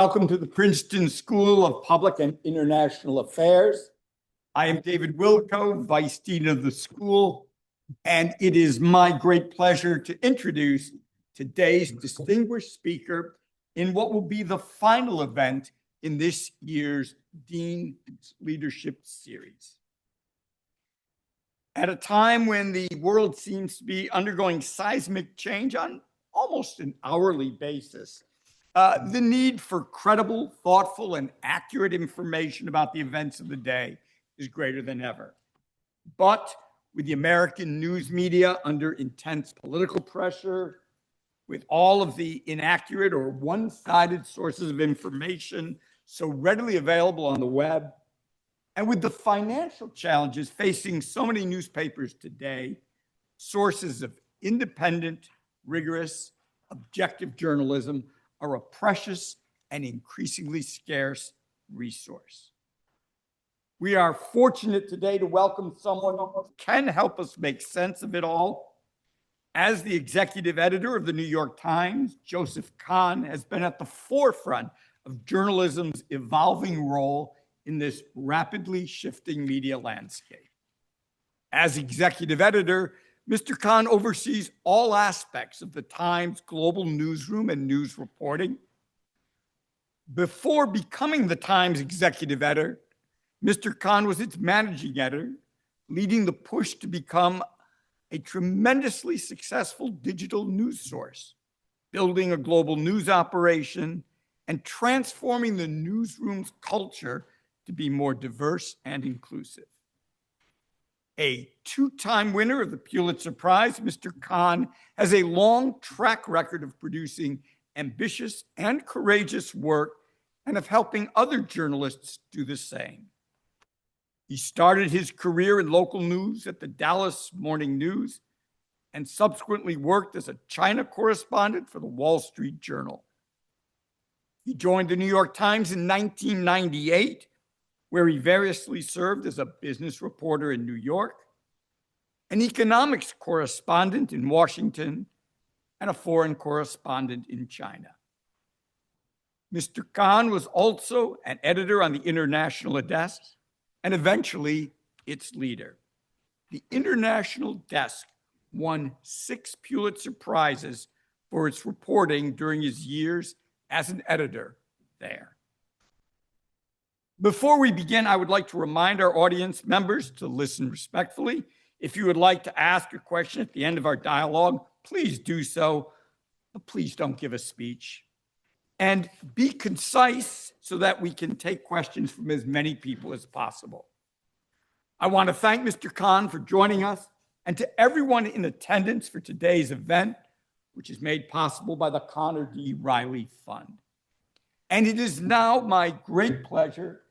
Welcome to the Princeton School of Public and International Affairs. I am David Wilco, Vice Dean of the school, and it is my great pleasure to introduce today's distinguished speaker in what will be the final event in this year's Dean's Leadership Series. At a time when the world seems to be undergoing seismic change on almost an hourly basis, the need for credible, thoughtful, and accurate information about the events of the day is greater than ever. But with the American news media under intense political pressure, with all of the inaccurate or one-sided sources of information so readily available on the web, and with the financial challenges facing so many newspapers today, sources of independent, rigorous, objective journalism are a precious and increasingly scarce resource. We are fortunate today to welcome someone who can help us make sense of it all. As the executive editor of the New York Times, Joe Kahn has been at the forefront of journalism's evolving role in this rapidly shifting media landscape. As executive editor, Mr. Kahn oversees all aspects of the Times global newsroom and news reporting. Before becoming the Times executive editor, Mr. Kahn was its managing editor, leading the push to become a tremendously successful digital news source, building a global news operation, and transforming the newsroom's culture to be more diverse and inclusive. A two-time winner of the Pulitzer Prize, Mr. Kahn has a long track record of producing ambitious and courageous work and of helping other journalists do the same. He started his career in local news at the Dallas Morning News and subsequently worked as a China correspondent for the Wall Street Journal. He joined the New York Times in 1998, where he variously served as a business reporter in New York, an economics correspondent in Washington, and a foreign correspondent in China. Mr. Kahn was also an editor on the International Desk and eventually its leader. The International Desk won 6 Pulitzer Prizes for its reporting during his years as an editor there. Before we begin, I would like to remind our audience members to listen respectfully. If you would like to ask a question at the end of our dialogue, please do so, but please don't give a speech. And be concise so that we can take questions from as many people as possible. I want to thank Mr. Kahn for joining us and to everyone in attendance for today's event, which is made possible by the Connor D. Riley Fund. And it is now my great pleasure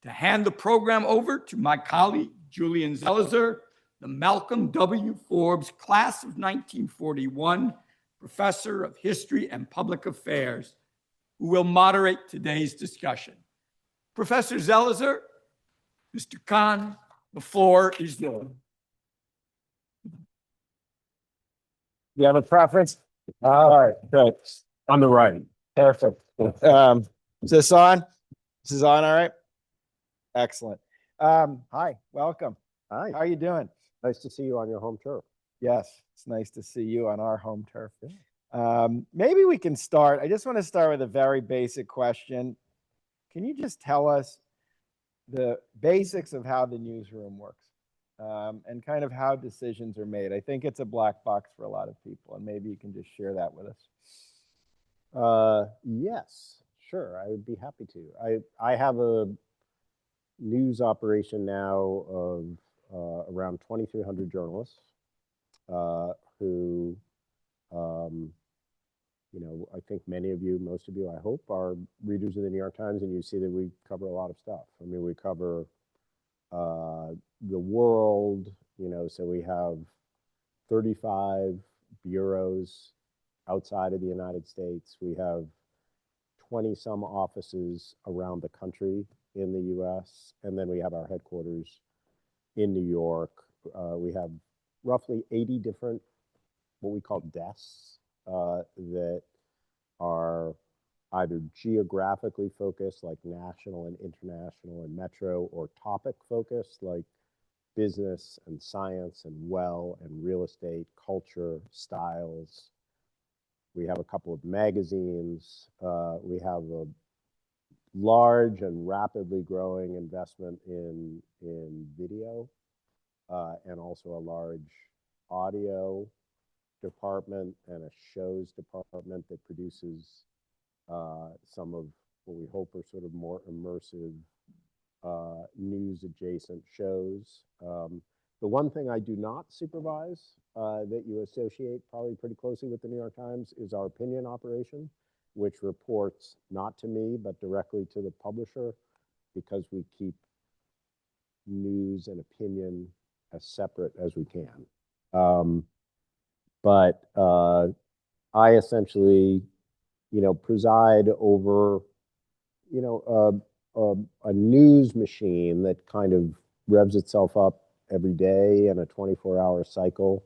to hand the program over to my colleague, Julian Zelizer, the Malcolm W. Forbes Class of 1941 Professor of History and Public Affairs, who will moderate today's discussion. Professor Zelizer, Mr. Kahn, the floor is yours. You have a preference? All right, good. On the right. Perfect. Is this on? This is on, all right? Excellent. Hi, welcome. Hi, How are you doing? nice to see you on your home turf. Yes, it's nice to see you on our home turf. Maybe we can start. I just want to start with a very basic question. Can you just tell us the basics of how the newsroom works and kind of how decisions are made? I think it's a black box for a lot of people, and maybe you can just share that with us. Yes, sure, I would be happy to. I have a news operation now of around 2,300 journalists who, I think many of you, most of you, I hope, are readers of the New York Times, and you see that we cover a lot of stuff. I mean, we cover the world, so we have 35 bureaus outside of the United States. We have 20 some offices around the country in the US, and then we have our headquarters in New York. We have roughly 80 different, what we call desks, that are either geographically focused, like national and international and metro, or topic focused, like business and science and and real estate, culture, styles. We have a couple of magazines. We have a large and rapidly growing investment in video, and also a large audio department and a shows department that produces some of what we hope are sort of more immersive news adjacent shows. The one thing I do not supervise that you associate probably pretty closely with the New York Times is our opinion operation, which reports not to me, but directly to the publisher, because we keep news and opinion as separate as we can. But I essentially, preside over, a news machine that kind of revs itself up every day in a 24-hour cycle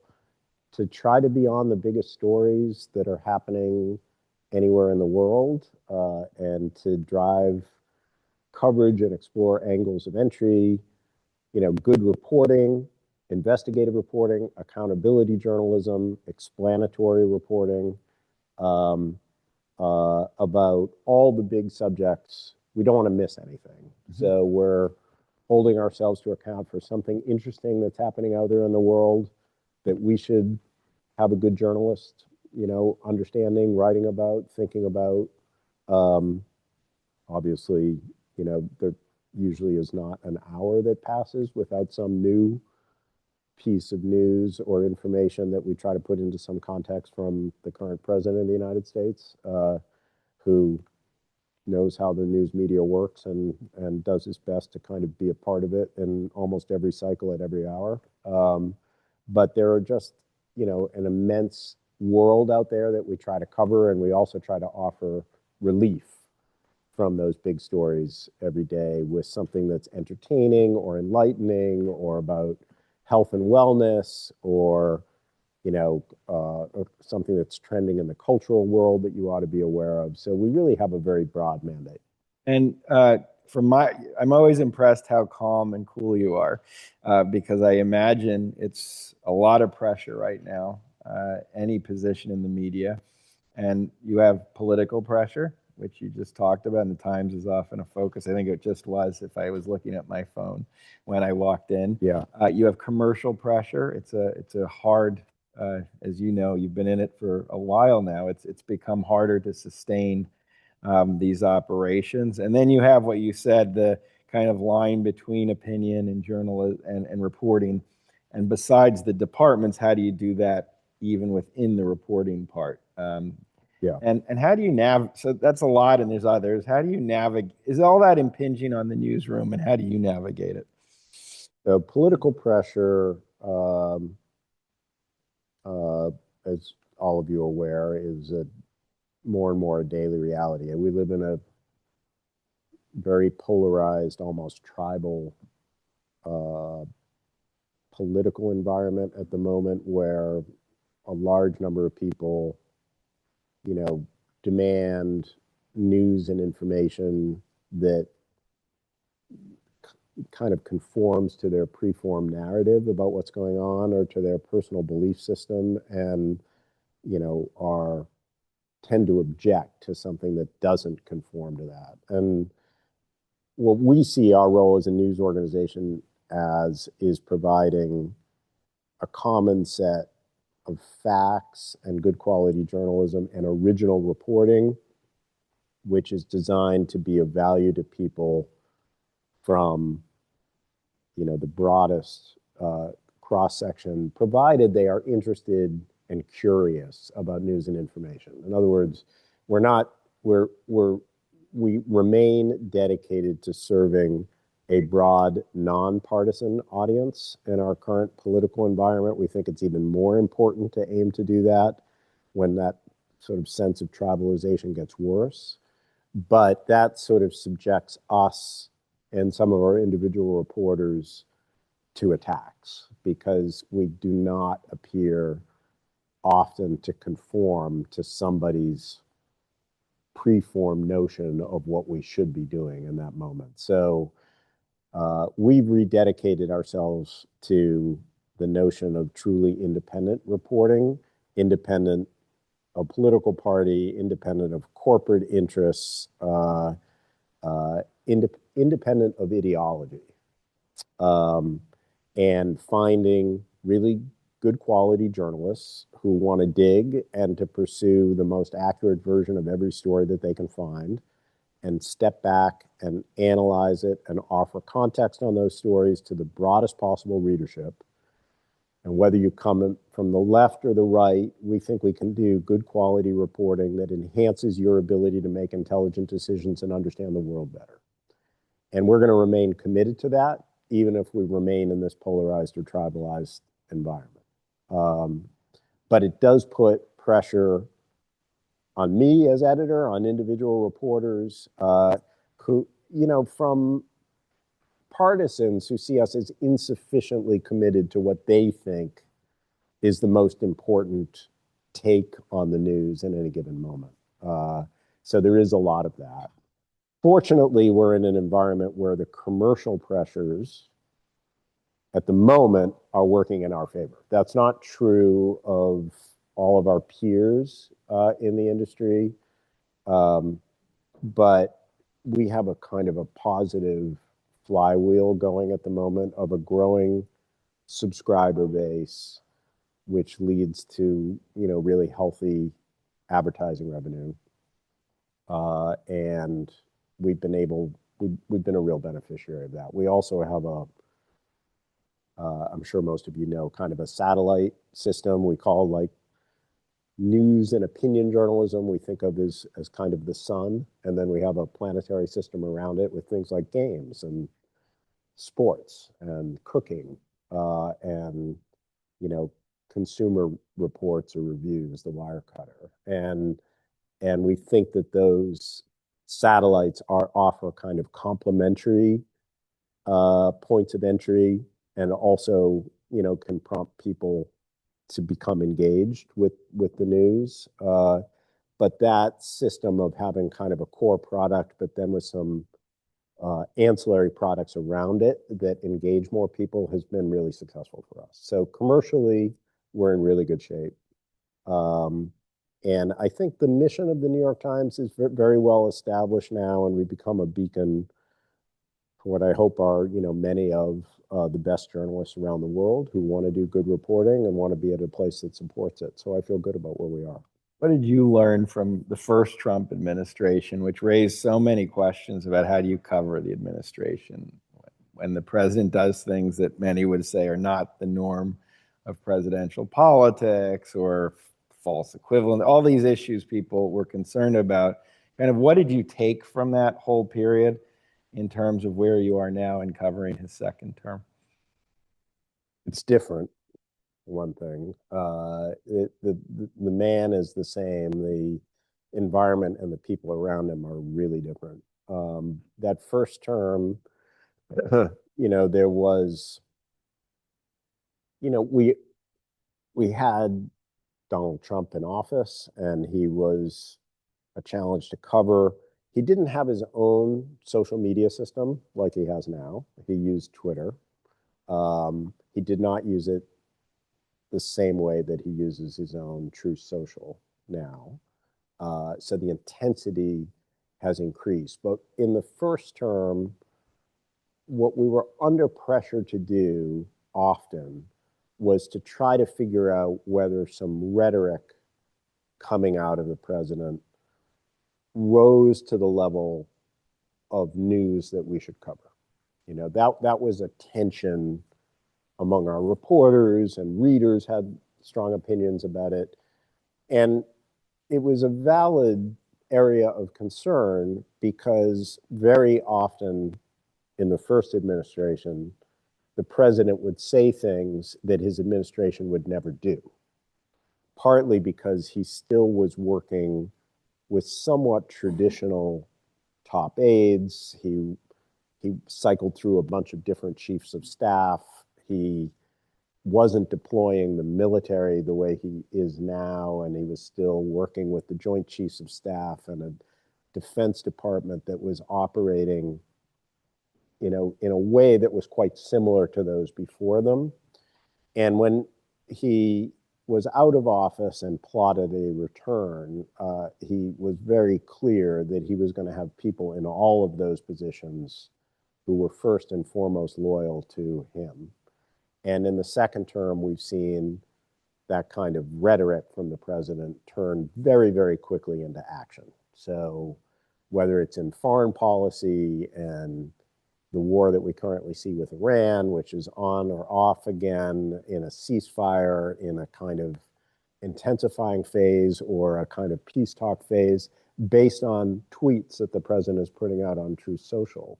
to try to be on the biggest stories that are happening anywhere in the world, and to drive coverage and explore angles of entry, good reporting, investigative reporting, accountability journalism, explanatory reporting, about all the big subjects. We don't want to miss anything. So we're holding ourselves to account for something interesting that's happening out there in the world that we should have a good journalist, understanding, writing about, thinking about. Obviously, there usually is not an hour that passes without some new piece of news or information that we try to put into some context from the current president of the United States, who knows how the news media works and does his best to kind of be a part of it in almost every cycle at every hour. But there are just, an immense world out there that we try to cover, and we also try to offer relief from those big stories every day with something that's entertaining or enlightening or about health and wellness, or something that's trending in the cultural world that you ought to be aware of. So we really have a very broad mandate. And I'm always impressed how calm and cool you are, because I imagine it's a lot of pressure right now, any position in the media, and you have political pressure, which you just talked about, and the Times is often a focus. I think it just was, if I was looking at my phone when I walked in. Yeah. You have commercial pressure. It's a hard, as you know, you've been in it for a while now. It's become harder to sustain these operations. And then you have what you said, the kind of line between opinion and journalism and reporting. And besides the departments, how do you do that even within the reporting part? Yeah. And how do you navigate? So that's a lot, and there's others. How do you navigate? Is all that impinging on the newsroom, and how do you navigate it? So political pressure, as all of you are aware, is more and more a daily reality. And we live in a very polarized, almost tribal political environment at the moment, where a large number of people, demand news and information that kind of conforms to their preformed narrative about what's going on, or to their personal belief system, and tend to object to something that doesn't conform to that. And what we see our role as a news organization as is providing a common set of facts and good quality journalism and original reporting, which is designed to be of value to people from, the broadest cross section, provided they are interested and curious about news and information. In other words, we remain dedicated to serving a broad, nonpartisan audience in our current political environment. We think it's even more important to aim to do that when that sort of sense of tribalization gets worse. But that sort of subjects us and some of our individual reporters to attacks, because we do not appear often to conform to somebody's preformed notion of what we should be doing in that moment. So we've rededicated ourselves to the notion of truly independent reporting, independent of political party, independent of corporate interests, independent of ideology, and finding really good quality journalists who want to dig and to pursue the most accurate version of every story that they can find, and step back and analyze it and offer context on those stories to the broadest possible readership. And whether you come from the left or the right, we think we can do good quality reporting that enhances your ability to make intelligent decisions and understand the world better. And we're going to remain committed to that, even if we remain in this polarized or tribalized environment. But it does put pressure on me as editor, on individual reporters who, from partisans who see us as insufficiently committed to what they think is the most important take on the news in any given moment. So there is a lot of that. Fortunately, we're in an environment where the commercial pressures at the moment are working in our favor. That's not true of all of our peers in the industry, but we have a kind of a positive flywheel going at the moment of a growing subscriber base, which leads to really healthy advertising revenue, and we've been a real beneficiary of that. We also have I'm sure most of you know, kind of a satellite system we call like news and opinion journalism. We think of as kind of the sun, and then we have a planetary system around it with things like games and sports and cooking and consumer reports or reviews, the Wirecutter, and we think that those satellites offer kind of complementary points of entry, and also can prompt people to become engaged with the news. But that system of having kind of a core product, but then with some ancillary products around it that engage more people, has been really successful for us. So commercially, we're in really good shape. And I think the mission of the New York Times is very well established now, and we've become a beacon for what I hope are many of the best journalists around the world who want to do good reporting and want to be at a place that supports it. So I feel good about where we are. What did you learn from the first Trump administration, which raised so many questions about how do you cover the administration when the president does things that many would say are not the norm of presidential politics, or false equivalent, all these issues people were concerned about? Kind of what did you take from that whole period in terms of where you are now in covering his second term? It's different, one thing. The man is the same. The environment and the people around him are really different. That first term, there was, we had Donald Trump in office, and he was a challenge to cover. He didn't have his own social media system like he has now. He used Twitter. He did not use it the same way that he uses his own Truth Social now. So the intensity has increased. But in the first term, what we were under pressure to do often was to try to figure out whether some rhetoric coming out of the president rose to the level of news that we should cover. That was a tension among our reporters, and readers had strong opinions about it. And it was a valid area of concern because very often in the first administration, the president would say things that his administration would never do, partly because he still was working with somewhat traditional top aides. He cycled through a bunch of different chiefs of staff. He wasn't deploying the military the way he is now, and he was still working with the Joint Chiefs of Staff and Defense Department that was operating, in a way that was quite similar to those before them. And when he was out of office and plotted a return, he was very clear that he was going to have people in all of those positions who were first and foremost loyal to him. And in the second term, we've seen that kind of rhetoric from the president turn very, very quickly into action. So whether it's in foreign policy and the war that we currently see with Iran, which is on or off again, in a ceasefire, in a kind of intensifying phase or a kind of peace talk phase, based on tweets that the president is putting out on Truth Social,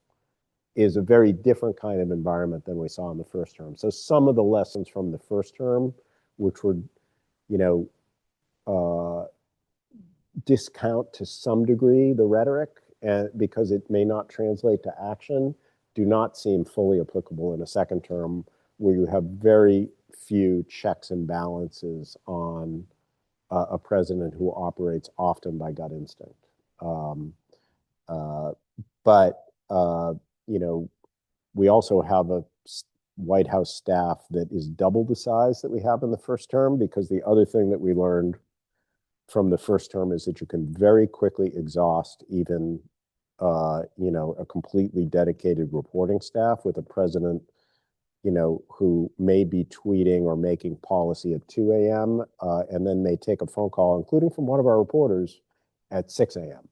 is a very different kind of environment than we saw in the first term. So some of the lessons from the first term, which were, discount to some degree the rhetoric, because it may not translate to action, do not seem fully applicable in a second term where you have very few checks and balances on a president who operates often by gut instinct. We also have a White House staff that is double the size that we have in the first term, because the other thing that we learned from the first term is that you can very quickly exhaust even a completely dedicated reporting staff with a president, who may be tweeting or making policy at 2 a.m. And then may take a phone call, including from one of our reporters, at 6 a.m.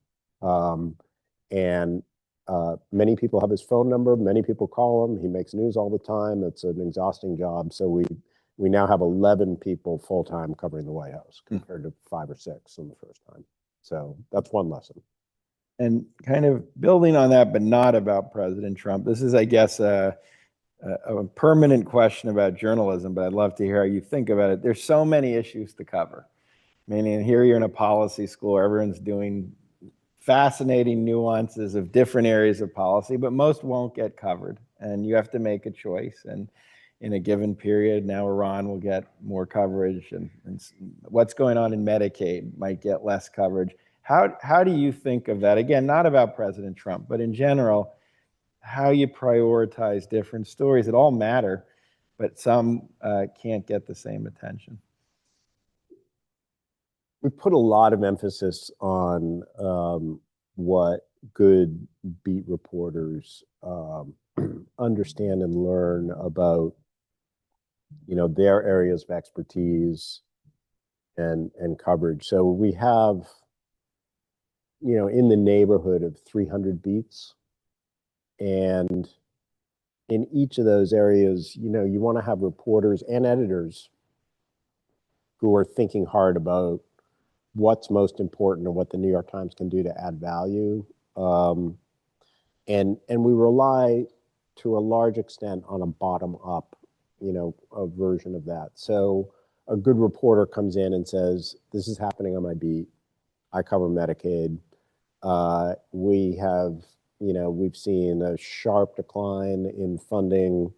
Many people have his phone number. Many people call him. He makes news all the time. It's an exhausting job. So we now have 11 people full-time covering the White House compared to 5 or 6 in the first time. So that's one lesson. And kind of building on that, but not about President Trump. This is, I guess, a permanent question about journalism, but I'd love to hear how you think about it. There's so many issues to cover. Meaning here you're in a policy school, everyone's doing fascinating nuances of different areas of policy, but most won't get covered. And you have to make a choice. And in a given period, now Iran will get more coverage, and what's going on in Medicaid might get less coverage. How do you think of that? Again, not about President Trump, but in general, how you prioritize different stories that all matter, but some can't get the same attention. We put a lot of emphasis on what good beat reporters understand and learn about, their areas of expertise and coverage. So we have, in the neighborhood of 300 beats. And in each of those areas, you want to have reporters and editors who are thinking hard about what's most important and what the New York Times can do to add value. And we rely to a large extent on a bottom-up, a version of that. So a good reporter comes in and says, this is happening on my beat. I cover Medicaid. We've seen a sharp decline in funding,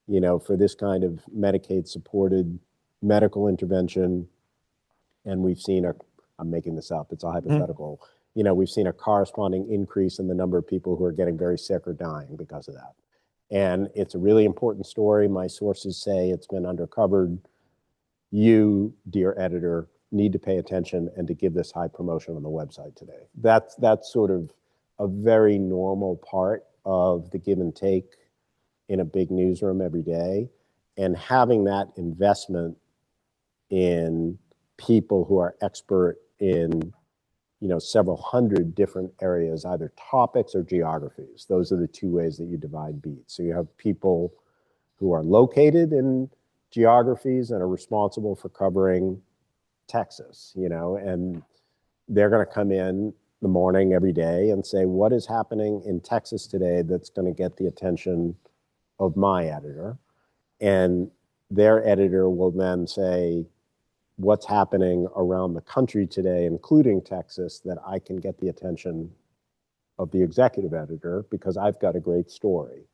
for this kind of Medicaid-supported medical intervention. And we've seen I'm making this up, it's a hypothetical. We've seen a corresponding increase in the number of people who are getting very sick or dying because of that. And it's a really important story. My sources say it's been undercovered. You, dear editor, need to pay attention and to give this high promotion on the website today. That's sort of a very normal part of the give and take in a big newsroom every day. And having that investment in people who are expert in, several hundred different areas, either topics or geographies. Those are the two ways that you divide beats. So you have people who are located in geographies and are responsible for covering Texas, and they're going to come in the morning every day and say, what is happening in Texas today that's going to get the attention of my editor? And their editor will then say, what's happening around the country today, including Texas, that I can get the attention of the executive editor because I've got a great story.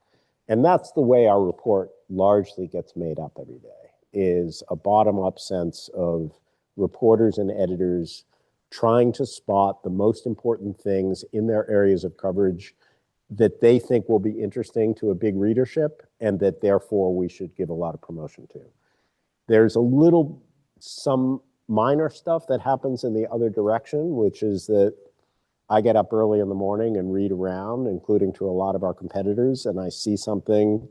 And that's the way our report largely gets made up every day, is a bottom-up sense of reporters and editors trying to spot the most important things in their areas of coverage that they think will be interesting to a big readership and that therefore we should give a lot of promotion to. There's some minor stuff that happens in the other direction, which is that I get up early in the morning and read around, including to a lot of our competitors, and I see something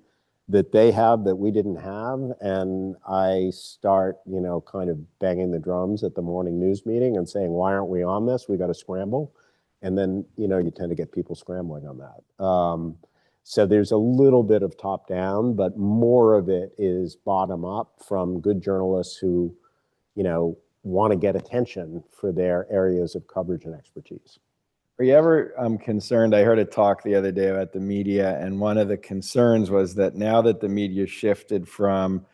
that they have that we didn't have, and I start, kind of banging the drums at the morning news meeting and saying, why aren't we on this? We got to scramble. And then, you tend to get people scrambling on that. So there's a little bit of top down, but more of it is bottom up from good journalists who, want to get attention for their areas of coverage and expertise. Are you ever concerned? I heard a talk the other day about the media, and one of the concerns was that now that the media shifted from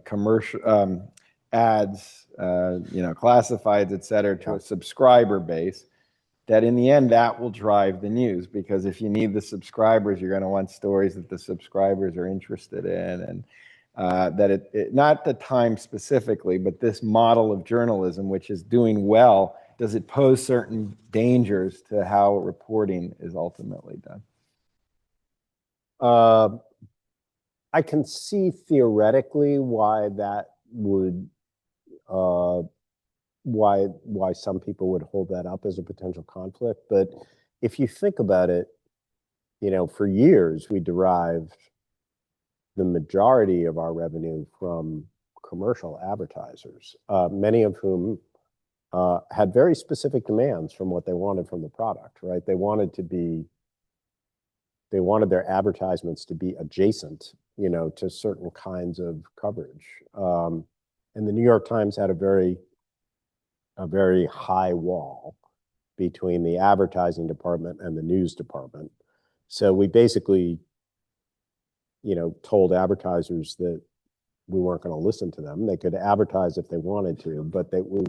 commercial ads, classifieds, et cetera, to a subscriber base, that in the end, that will drive the news, because if you need the subscribers, you're going to want stories that the subscribers are interested in, and that it not the Times specifically, but this model of journalism, which is doing well, does it pose certain dangers to how reporting is ultimately done? I can see theoretically why that would, why some people would hold that up as a potential conflict. But if you think about it, for years we derived the majority of our revenue from commercial advertisers, many of whom had very specific demands from what they wanted from the product, right? They wanted their advertisements to be adjacent, to certain kinds of coverage. And the New York Times had a very high wall between the advertising department and the news department. So we basically, told advertisers that we weren't going to listen to them. They could advertise if they wanted to, but that we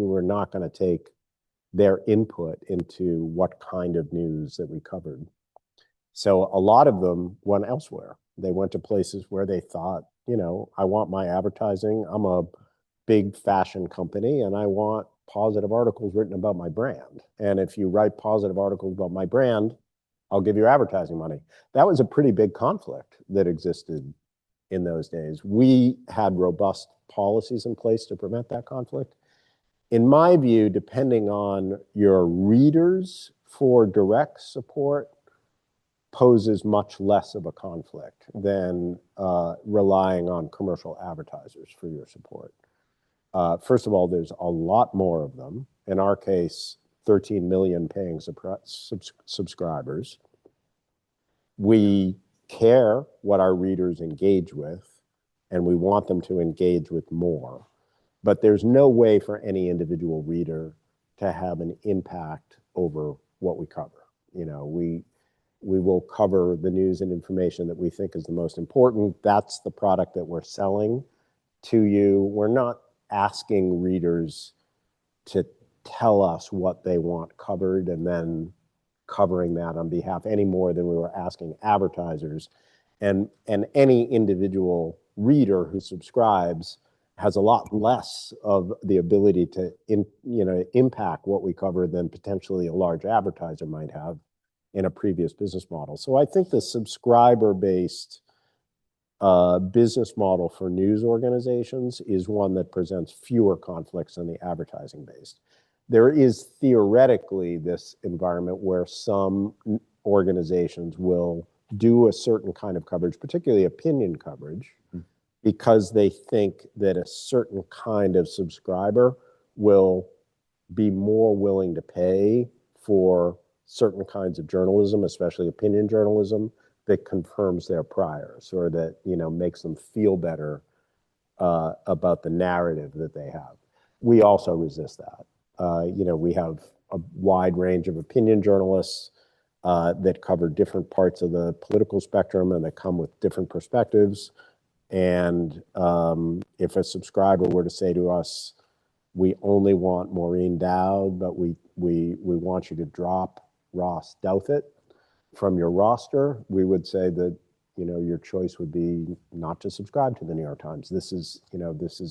were not going to take their input into what kind of news that we covered. So a lot of them went elsewhere. They went to places where they thought, I want my advertising. I'm a big fashion company and I want positive articles written about my brand. And if you write positive articles about my brand, I'll give you advertising money. That was a pretty big conflict that existed in those days. We had robust policies in place to prevent that conflict. In my view, depending on your readers for direct support, poses much less of a conflict than relying on commercial advertisers for your support. First of all, there's a lot more of them. In our case, 13 million paying subscribers. We care what our readers engage with, and we want them to engage with more. But there's no way for any individual reader to have an impact over what we cover. We will cover the news and information that we think is the most important. That's the product that we're selling to you. We're not asking readers to tell us what they want covered and then covering that on behalf any more than we were asking advertisers. And any individual reader who subscribes has a lot less of the ability to impact what we cover than potentially a large advertiser might have in a previous business model. So I think the subscriber-based business model for news organizations is one that presents fewer conflicts than the advertising-based. There is theoretically this environment where some organizations will do a certain kind of coverage, particularly opinion coverage, because they think that a certain kind of subscriber will be more willing to pay for certain kinds of journalism, especially opinion journalism, that confirms their priors or that, makes them feel better about the narrative that they have. We also resist that. We have a wide range of opinion journalists that cover different parts of the political spectrum and that come with different perspectives. And if a subscriber were to say to us, we only want Maureen Dowd, but we want you to drop Ross Douthat from your roster, we would say that, your choice would be not to subscribe to the New York Times. This is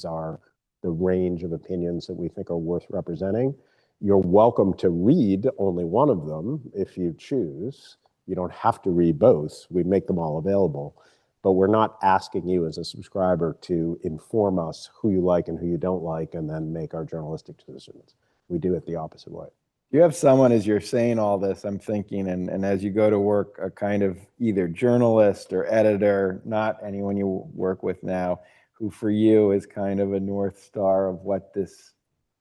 our the range of opinions that we think are worth representing. You're welcome to read only one of them if you choose. You don't have to read both. We make them all available. But we're not asking you as a subscriber to inform us who you like and who you don't like and then make our journalistic decisions. We do it the opposite way. You have someone, as you're saying all this, I'm thinking, and as you go to work, a kind of either journalist or editor, not anyone you work with now, who for you is kind of a North Star of what this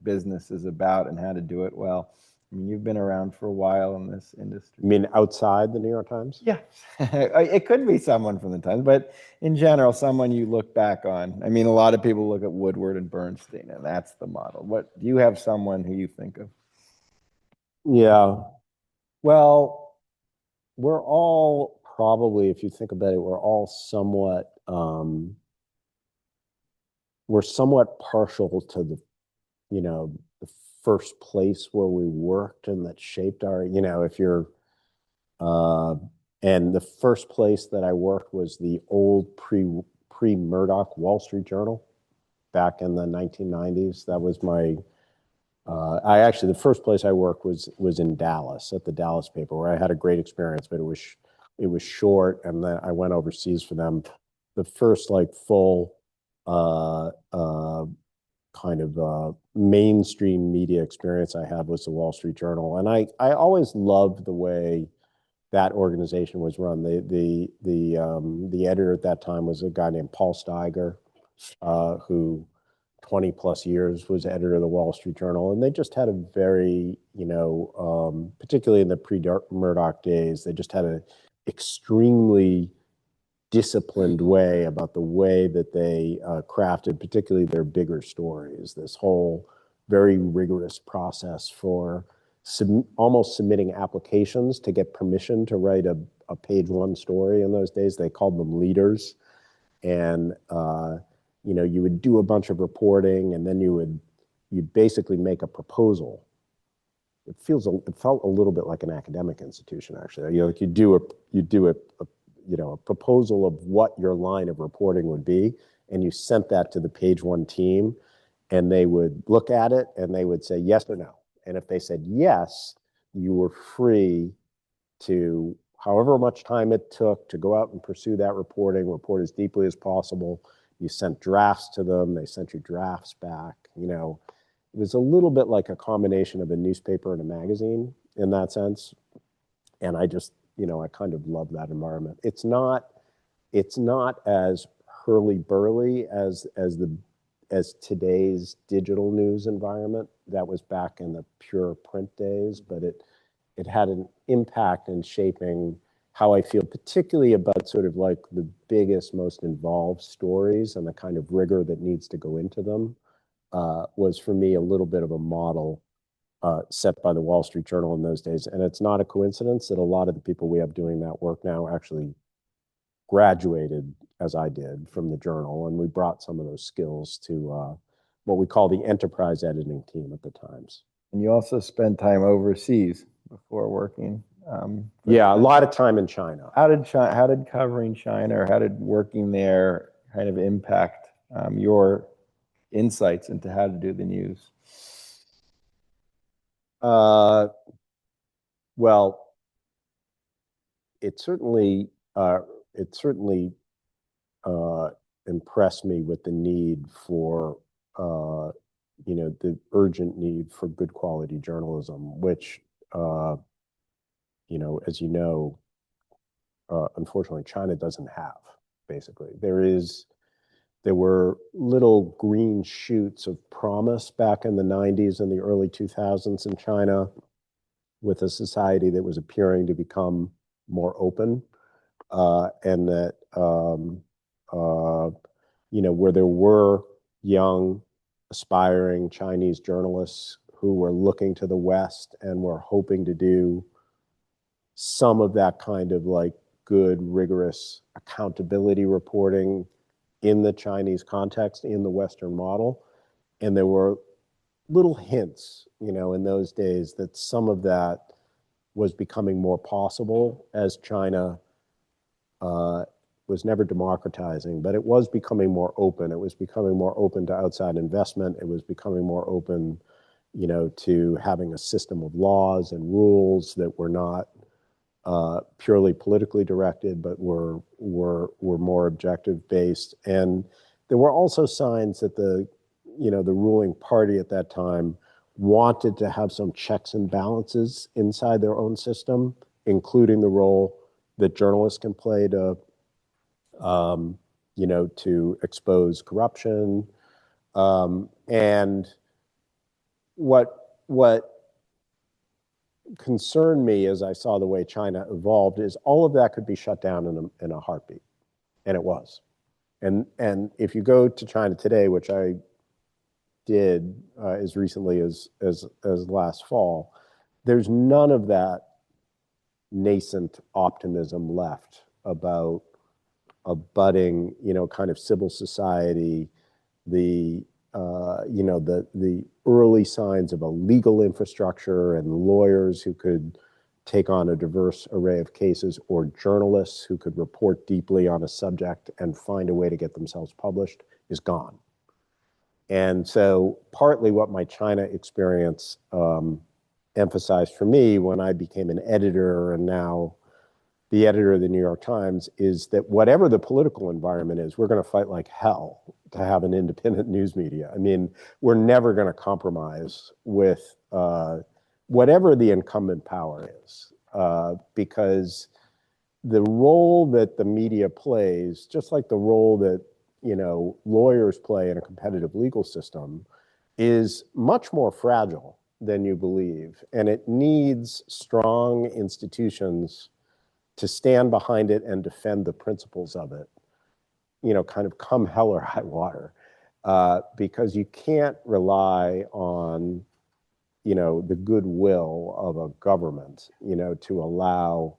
business is about and how to do it well. I mean, you've been around for a while in this industry. You mean outside the New York Times? Yeah, it could be someone from the Times, but in general, someone you look back on. I mean, a lot of people look at Woodward and Bernstein, and that's the model. What do you have someone who you think of? Yeah. Well, we're all probably, if you think about it, we're all somewhat partial to the first place where we worked and that shaped our, if you're and the first place that I worked was the old pre-Murdoch Wall Street Journal back in the 1990s. That was my the first place I worked was in Dallas at the Dallas paper, where I had a great experience, but it was short, and then I went overseas for them. The first full kind of mainstream media experience I had was the Wall Street Journal, and I always loved the way that organization was run. The editor at that time was a guy named Paul Steiger, who 20 plus years was editor of the Wall Street Journal. And they just had a very, particularly in the pre-Murdoch days, they just had an extremely disciplined way about the way that they crafted, particularly their bigger stories, this whole very rigorous process for almost submitting applications to get permission to write a page one story in those days. They called them leaders. And, you would do a bunch of reporting, and then you'd basically make a proposal. It felt a little bit like an academic institution, actually. You do a proposal of what your line of reporting would be, and you sent that to the page one team, and they would look at it and they would say yes or no. And if they said yes, you were free to, however much time it took, to go out and pursue that report as deeply as possible. You sent drafts to them, they sent you drafts back. It was a little bit like a combination of a newspaper and a magazine in that sense. And I just, I kind of love that environment. It's not as hurly-burly as today's digital news environment. That was back in the pure print days, but it had an impact in shaping how I feel, particularly about sort of like the biggest, most involved stories and the kind of rigor that needs to go into them, was for me a little bit of a model set by the Wall Street Journal in those days. And it's not a coincidence that a lot of the people we have doing that work now actually graduated, as I did, from the Journal. And we brought some of those skills to what we call the enterprise editing team at the Times. And you also spent time overseas before working. Yeah, a lot of time in China. How did covering China, or how did working there kind of impact your insights into how to do the news? Well, it certainly impressed me with the need for the urgent need for good quality journalism, which as unfortunately, China doesn't have. Basically, there were little green shoots of promise back in the 90s and the early 2000s in China, with a society that was appearing to become more open, and that where there were young, aspiring Chinese journalists who were looking to the West and were hoping to do some of that kind of good, rigorous accountability reporting in the Chinese context, in the Western model. And there were little hints, in those days that some of that was becoming more possible as China was never democratizing, but it was becoming more open. It was becoming more open to outside investment. It was becoming more open, to having a system of laws and rules that were not purely politically directed, but were more objective based. And there were also signs that the ruling party at that time wanted to have some checks and balances inside their own system, including the role that journalists can play to expose corruption. And what concerned me as I saw the way China evolved is all of that could be shut down in a heartbeat, and it was. And if you go to China today, which I did as recently as last fall, there's none of that nascent optimism left about a budding, kind of civil society, the early signs of a legal infrastructure and lawyers who could take on a diverse array of cases, or journalists who could report deeply on a subject and find a way to get themselves published is gone. And so partly what my China experience emphasized for me when I became an editor and now the editor of the New York Times is that whatever the political environment is, we're going to fight like hell to have an independent news media. I mean, we're never going to compromise with whatever the incumbent power is, because the role that the media plays, just like the role that lawyers play in a competitive legal system, is much more fragile than you believe, and it needs strong institutions to stand behind it and defend the principles of it, kind of come hell or high water, because you can't rely on, the goodwill of a government, to allow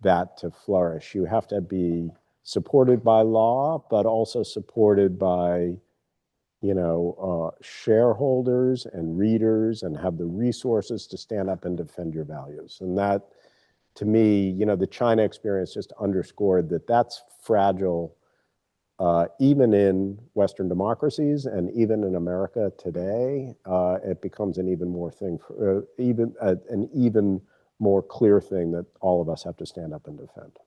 that to flourish. You have to be supported by law, but also supported by, shareholders and readers, and have the resources to stand up and defend your values. And that, to me, the China experience just underscored that that's fragile, even in Western democracies and even in America today. It becomes an even more thing, an even more clear thing that all of us have to stand up and defend.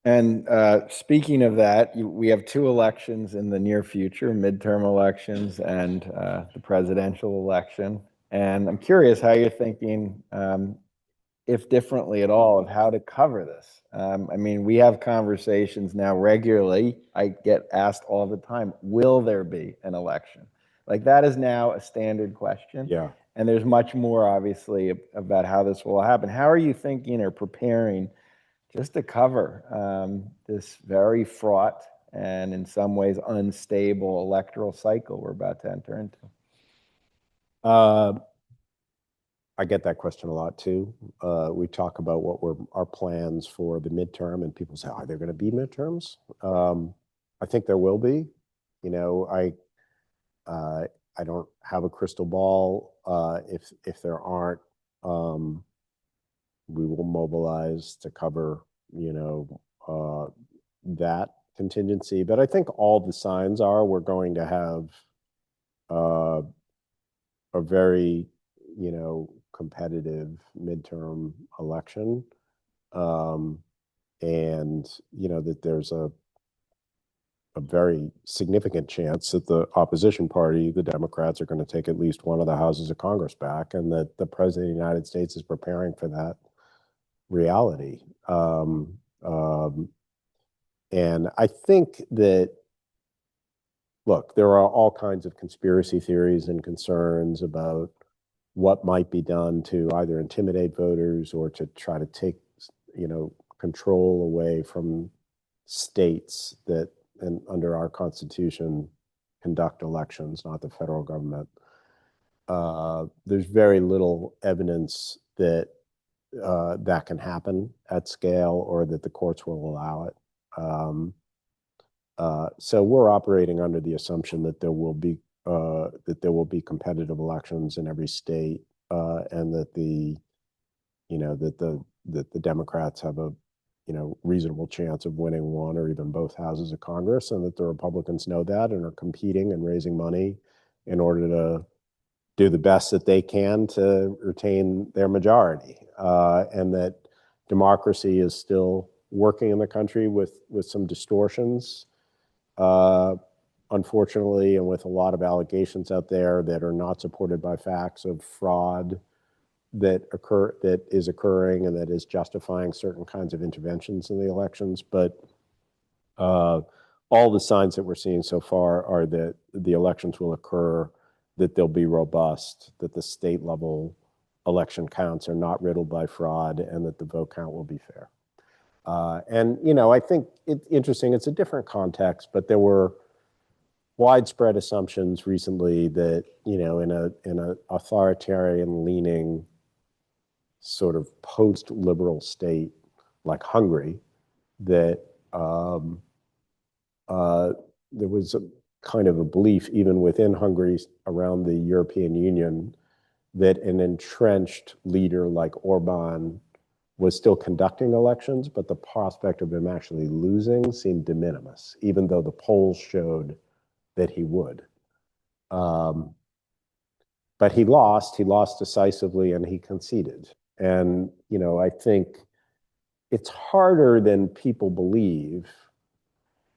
And speaking of that, we have two elections in the near future, midterm elections and the presidential election. And I'm curious how you're thinking, if differently at all, of how to cover this. I mean, we have conversations now regularly. I get asked all the time, will there be an election? Like, that is now a standard question. Yeah. And there's much more, obviously, about how this will happen. How are you thinking or preparing just to cover this very fraught and in some ways unstable electoral cycle we're about to enter into? I get that question a lot too. We talk about what were our plans for the midterm, and people say, "Are there going to be midterms?" I think there will be. I don't have a crystal ball. If there aren't, we will mobilize to cover, that contingency. But I think all the signs are we're going to have a very, competitive midterm election, and that there's a very significant chance that the opposition party, the Democrats, are going to take at least one of the houses of Congress back, and that the president of the United States is preparing for that reality. And I think that, look, there are all kinds of conspiracy theories and concerns about what might be done to either intimidate voters or to try to take, control away from states that, and under our Constitution, conduct elections, not the federal government. There's very little evidence that that can happen at scale, or that the courts will allow it. So we're operating under the assumption that there will be competitive elections in every state, and that the Democrats have a reasonable chance of winning one or even both houses of Congress, and that the Republicans know that and are competing and raising money in order to do the best that they can to retain their majority, and that democracy is still working in the country with some distortions, unfortunately, and with a lot of allegations out there that are not supported by facts of fraud that is occurring and that is justifying certain kinds of interventions in the elections. But all the signs that we're seeing so far are that the elections will occur, that they'll be robust, that the state level election counts are not riddled by fraud, and that the vote count will be fair. And I think it's interesting. It's a different context, but there were widespread assumptions recently that in a authoritarian leaning sort of post-liberal state like Hungary, that there was a kind of a belief even within Hungary around the European Union that an entrenched leader like Orban was still conducting elections, but the prospect of him actually losing seemed de minimis, even though the polls showed that he would. But he lost decisively, and he conceded. And, I think it's harder than people believe,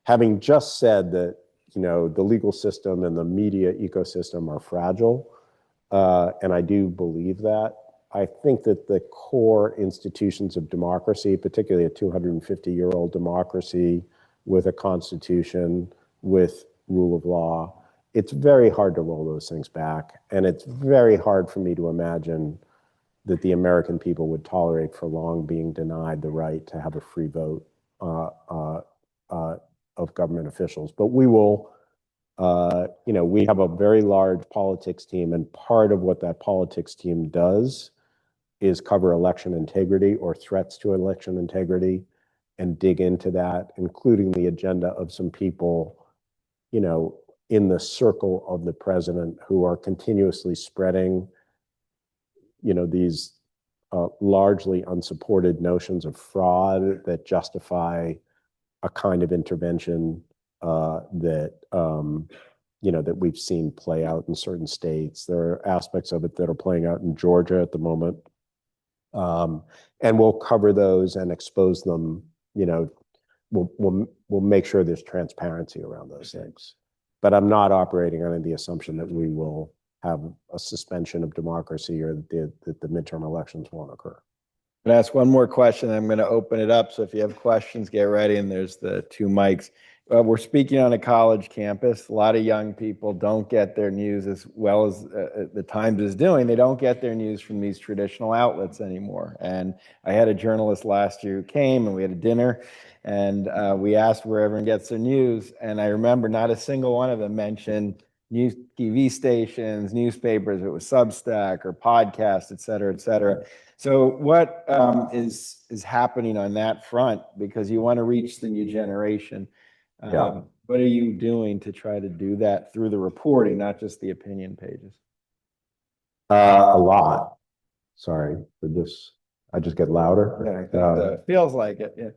having just said that, the legal system and the media ecosystem are fragile. And I do believe that. I think that the core institutions of democracy, particularly a 250-year-old democracy with a constitution, with rule of law, it's very hard to roll those things back. And it's very hard for me to imagine that the American people would tolerate for long being denied the right to have a free vote of government officials. But we will, we have a very large politics team, and part of what that politics team does is cover election integrity or threats to election integrity and dig into that, including the agenda of some people, in the circle of the president who are continuously spreading these largely unsupported notions of fraud that justify a kind of intervention that that we've seen play out in certain states. There are aspects of it that are playing out in Georgia at the moment, and we'll cover those and expose them. We'll make sure there's transparency around those things. But I'm not operating on the assumption that we will have a suspension of democracy or that the midterm elections won't occur. I'm going to ask one more question. I'm going to open it up. So if you have questions, get ready. And there's the two mics. We're speaking on a college campus. A lot of young people don't get their news as well as the Times is doing. They don't get their news from these traditional outlets anymore. And I had a journalist last year who came, and we had a dinner, and we asked where everyone gets their news. And I remember not a single one of them mentioned news TV stations, newspapers, it was Substack or podcasts, et cetera, et cetera. So what is happening on that front? Because you want to reach the new generation. What are you doing to try to do that through the reporting, not just the opinion pages? A lot. Sorry for this. I just get louder. Yeah, I think so. It feels like it. Yeah.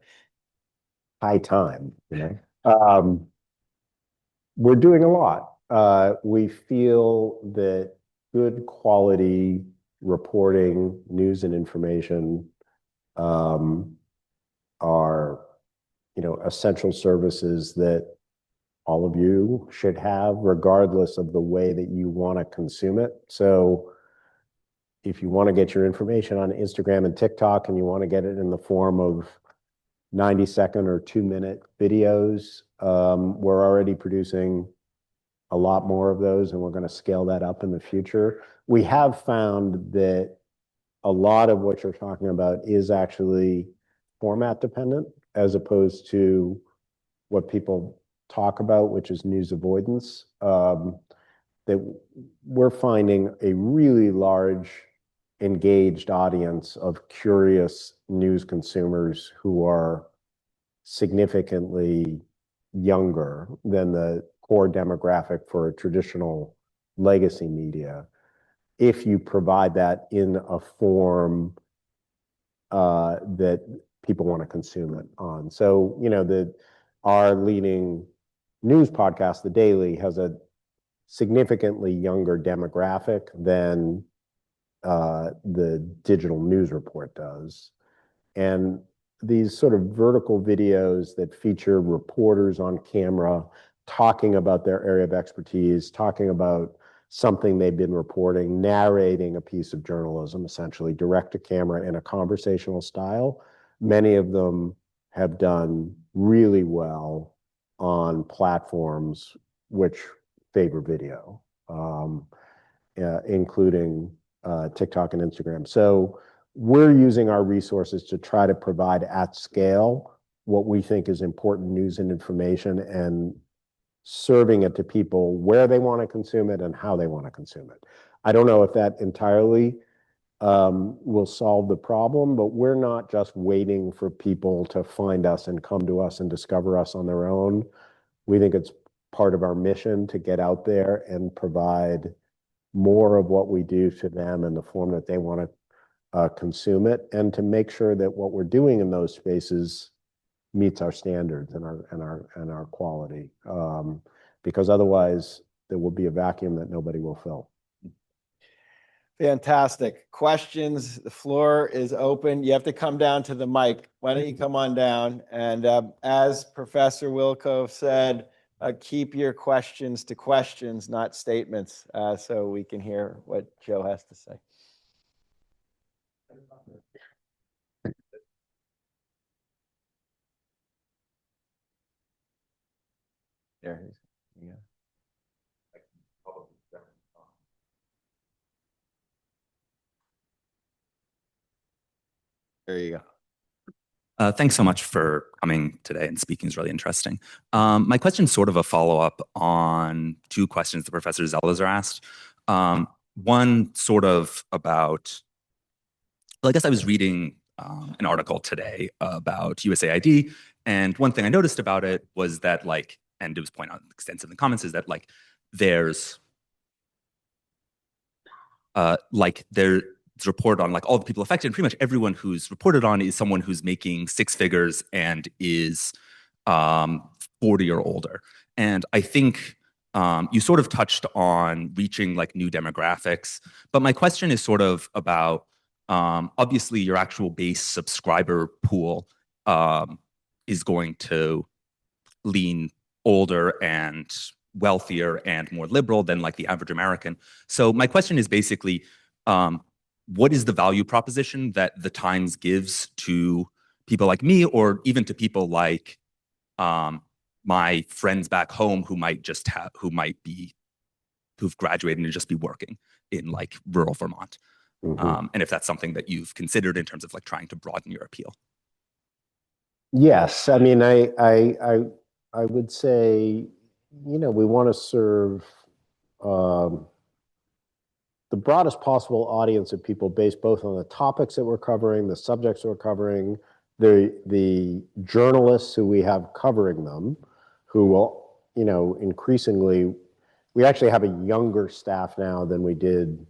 High time, we're doing a lot. We feel that good quality reporting, news and information are, essential services that all of you should have, regardless of the way that you want to consume it. So if you want to get your information on Instagram and TikTok, and you want to get it in the form of 90-second or 2-minute videos, we're already producing a lot more of those, and we're going to scale that up in the future. We have found that a lot of what you're talking about is actually format dependent, as opposed to what people talk about, which is news avoidance. That we're finding a really large engaged audience of curious news consumers who are significantly younger than the core demographic for a traditional legacy media, if you provide that in a form that people want to consume it on. So, our leading news podcast, The Daily, has a significantly younger demographic than the digital news report does. And these sort of vertical videos that feature reporters on camera talking about their area of expertise, talking about something they've been reporting, narrating a piece of journalism, essentially direct to camera in a conversational style. Many of them have done really well on platforms which favor video, including TikTok and Instagram. So we're using our resources to try to provide at scale what we think is important news and information, and serving it to people where they want to consume it and how they want to consume it. I don't know if that entirely will solve the problem, but we're not just waiting for people to find us and come to us and discover us on their own. We think it's part of our mission to get out there and provide more of what we do to them in the form that they want to consume it, and to make sure that what we're doing in those spaces meets our standards and our quality, because otherwise there will be a vacuum that nobody will fill. Fantastic. Questions? The floor is open. You have to come down to the mic. Why don't you come on down? And as Professor Wilkov said, keep your questions to questions, not statements, so we can hear what Joe has to say. There he is. Yeah. There you go. Thanks so much for coming today and speaking. Is really interesting. My question is sort of a follow-up on two questions that Professor Zelizer asked. One sort of about, well, I guess I was reading an article today about USAID, and one thing I noticed about it was that, like, and it was pointed out extensively in the comments, is that there's report on all the people affected. Pretty much everyone who's reported on is someone who's making six figures and is 40 or older. And I think you sort of touched on reaching new demographics, but my question is sort of about obviously your actual base subscriber pool is going to lean older and wealthier and more liberal than the average American. So my question is basically, what is the value proposition that the Times gives to people like me, or even to people like my friends back home who've graduated and just be working in rural Vermont? And if that's something that you've considered in terms of trying to broaden your appeal. Yes, I mean, I would say, we want to serve the broadest possible audience of people based both on the topics that we're covering, the subjects we're covering, the journalists who we have covering them, who will, increasingly, we actually have a younger staff now than we did,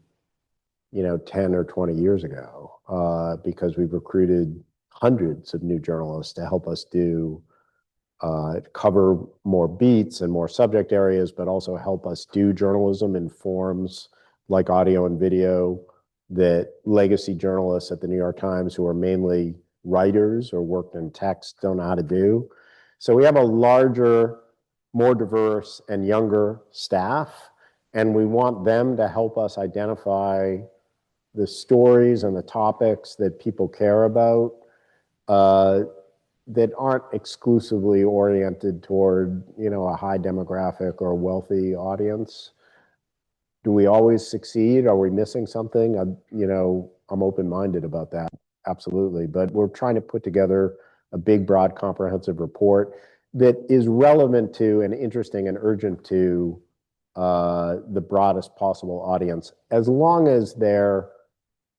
10 or 20 years ago, because we've recruited hundreds of new journalists to help us cover more beats and more subject areas, but also help us do journalism in forms like audio and video that legacy journalists at the New York Times, who are mainly writers or worked in text, don't know how to do. So we have a larger, more diverse and younger staff, and we want them to help us identify the stories and the topics that people care about, that aren't exclusively oriented toward, a high demographic or a wealthy audience. Do we always succeed? Are we missing something? I'm open-minded about that, absolutely. But we're trying to put together a big, broad, comprehensive report that is relevant to and interesting and urgent to the broadest possible audience, as long as they're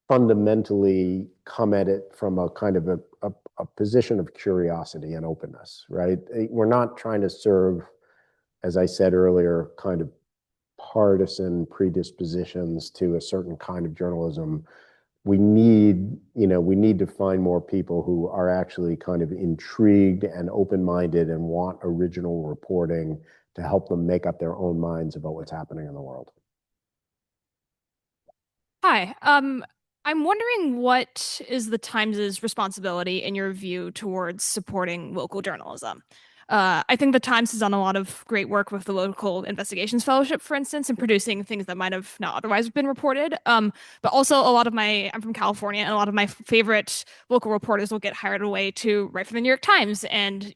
fundamentally come at it from a kind of a position of curiosity and openness, right? We're not trying to serve, as I said earlier, kind of partisan predispositions to a certain kind of journalism. we need, we need to find more people who are actually kind of intrigued and open-minded and want original reporting to help them make up their own minds about what's happening in the world. Hi. I'm wondering what is the Times' responsibility in your view towards supporting local journalism? I think the Times has done a lot of great work with the Local Investigations Fellowship, for instance, in producing things that might have not otherwise been reported. But also I'm from California, and a lot of my favorite local reporters will get hired away to write for the New York Times and,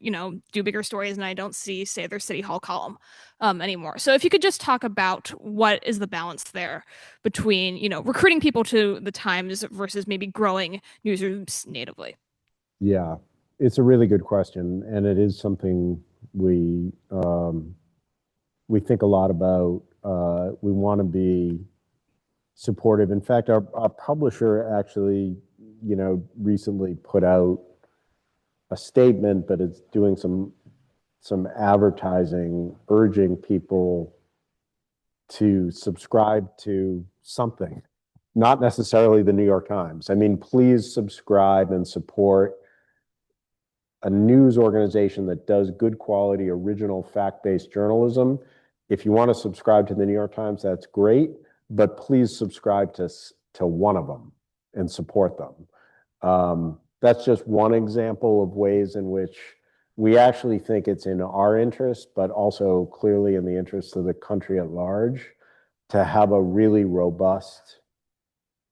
do bigger stories, and I don't see, say, their City Hall column anymore. So if you could just talk about what is the balance there between, recruiting people to the Times versus maybe growing newsrooms natively. Yeah, it's a really good question, and it is something we think a lot about. We want to be supportive. In fact, our publisher actually, recently put out a statement, but it's doing some advertising urging people to subscribe to something, not necessarily the New York Times. I mean, please subscribe and support a news organization that does good quality, original, fact-based journalism. If you want to subscribe to the New York Times, that's great, but please subscribe to one of them and support them. That's just one example of ways in which we actually think it's in our interest, but also clearly in the interest of the country at large, to have a really robust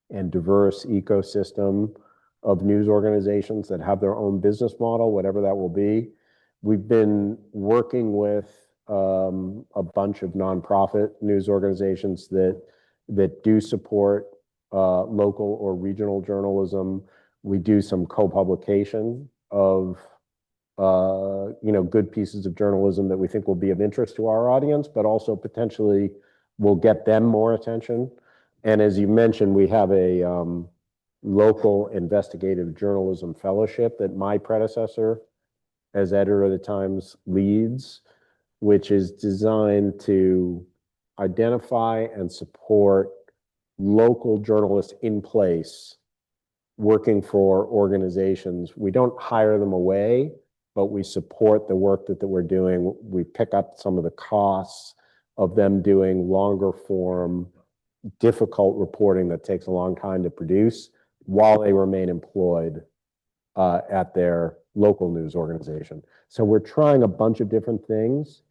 and diverse ecosystem of news organizations that have their own business model, whatever that will be. We've been working with a bunch of nonprofit news organizations that do support local or regional journalism. We do some co-publication of good pieces of journalism that we think will be of interest to our audience, but also potentially will get them more attention. And as you mentioned, we have a local investigative journalism fellowship that my predecessor as editor of the Times leads, which is designed to identify and support local journalists in place working for organizations. We don't hire them away, but we support the work that we're doing. We pick up some of the costs of them doing longer form, difficult reporting that takes a long time to produce while they remain employed at their local news organization. So we're trying a bunch of different things,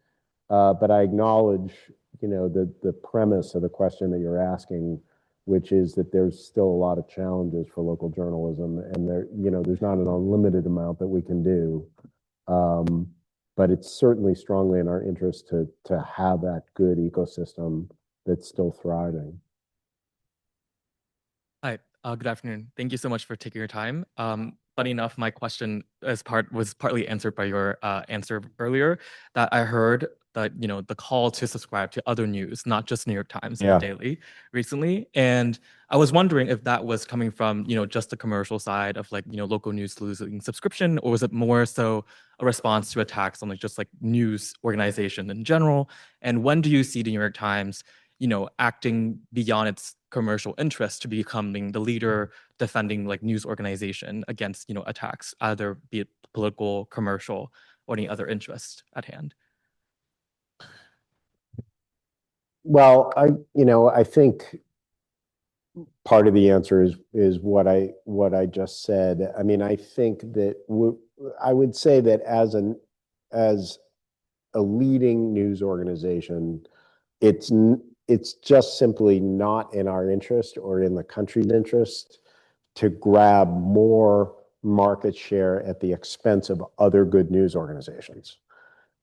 but I acknowledge, the premise of the question that you're asking, which is that there's still a lot of challenges for local journalism, and there's not an unlimited amount that we can do. But it's certainly strongly in our interest to have that good ecosystem that's still thriving. Hi, good afternoon. Thank you so much for taking your time. Funny enough, my question was partly answered by your answer earlier, that I heard that, the call to subscribe to other news, not just New York Times Daily recently. And I was wondering if that was coming from, just the commercial side of local news losing subscription, or was it more so a response to attacks on just news organization in general? And when do you see the New York Times, acting beyond its commercial interest to becoming the leader defending news organization against, attacks, either be it political, commercial, or any other interest at hand? Well, I think part of the answer is what I just said. I mean, I think that I would say that as a leading news organization, it's just simply not in our interest or in the country's interest to grab more market share at the expense of other good news organizations.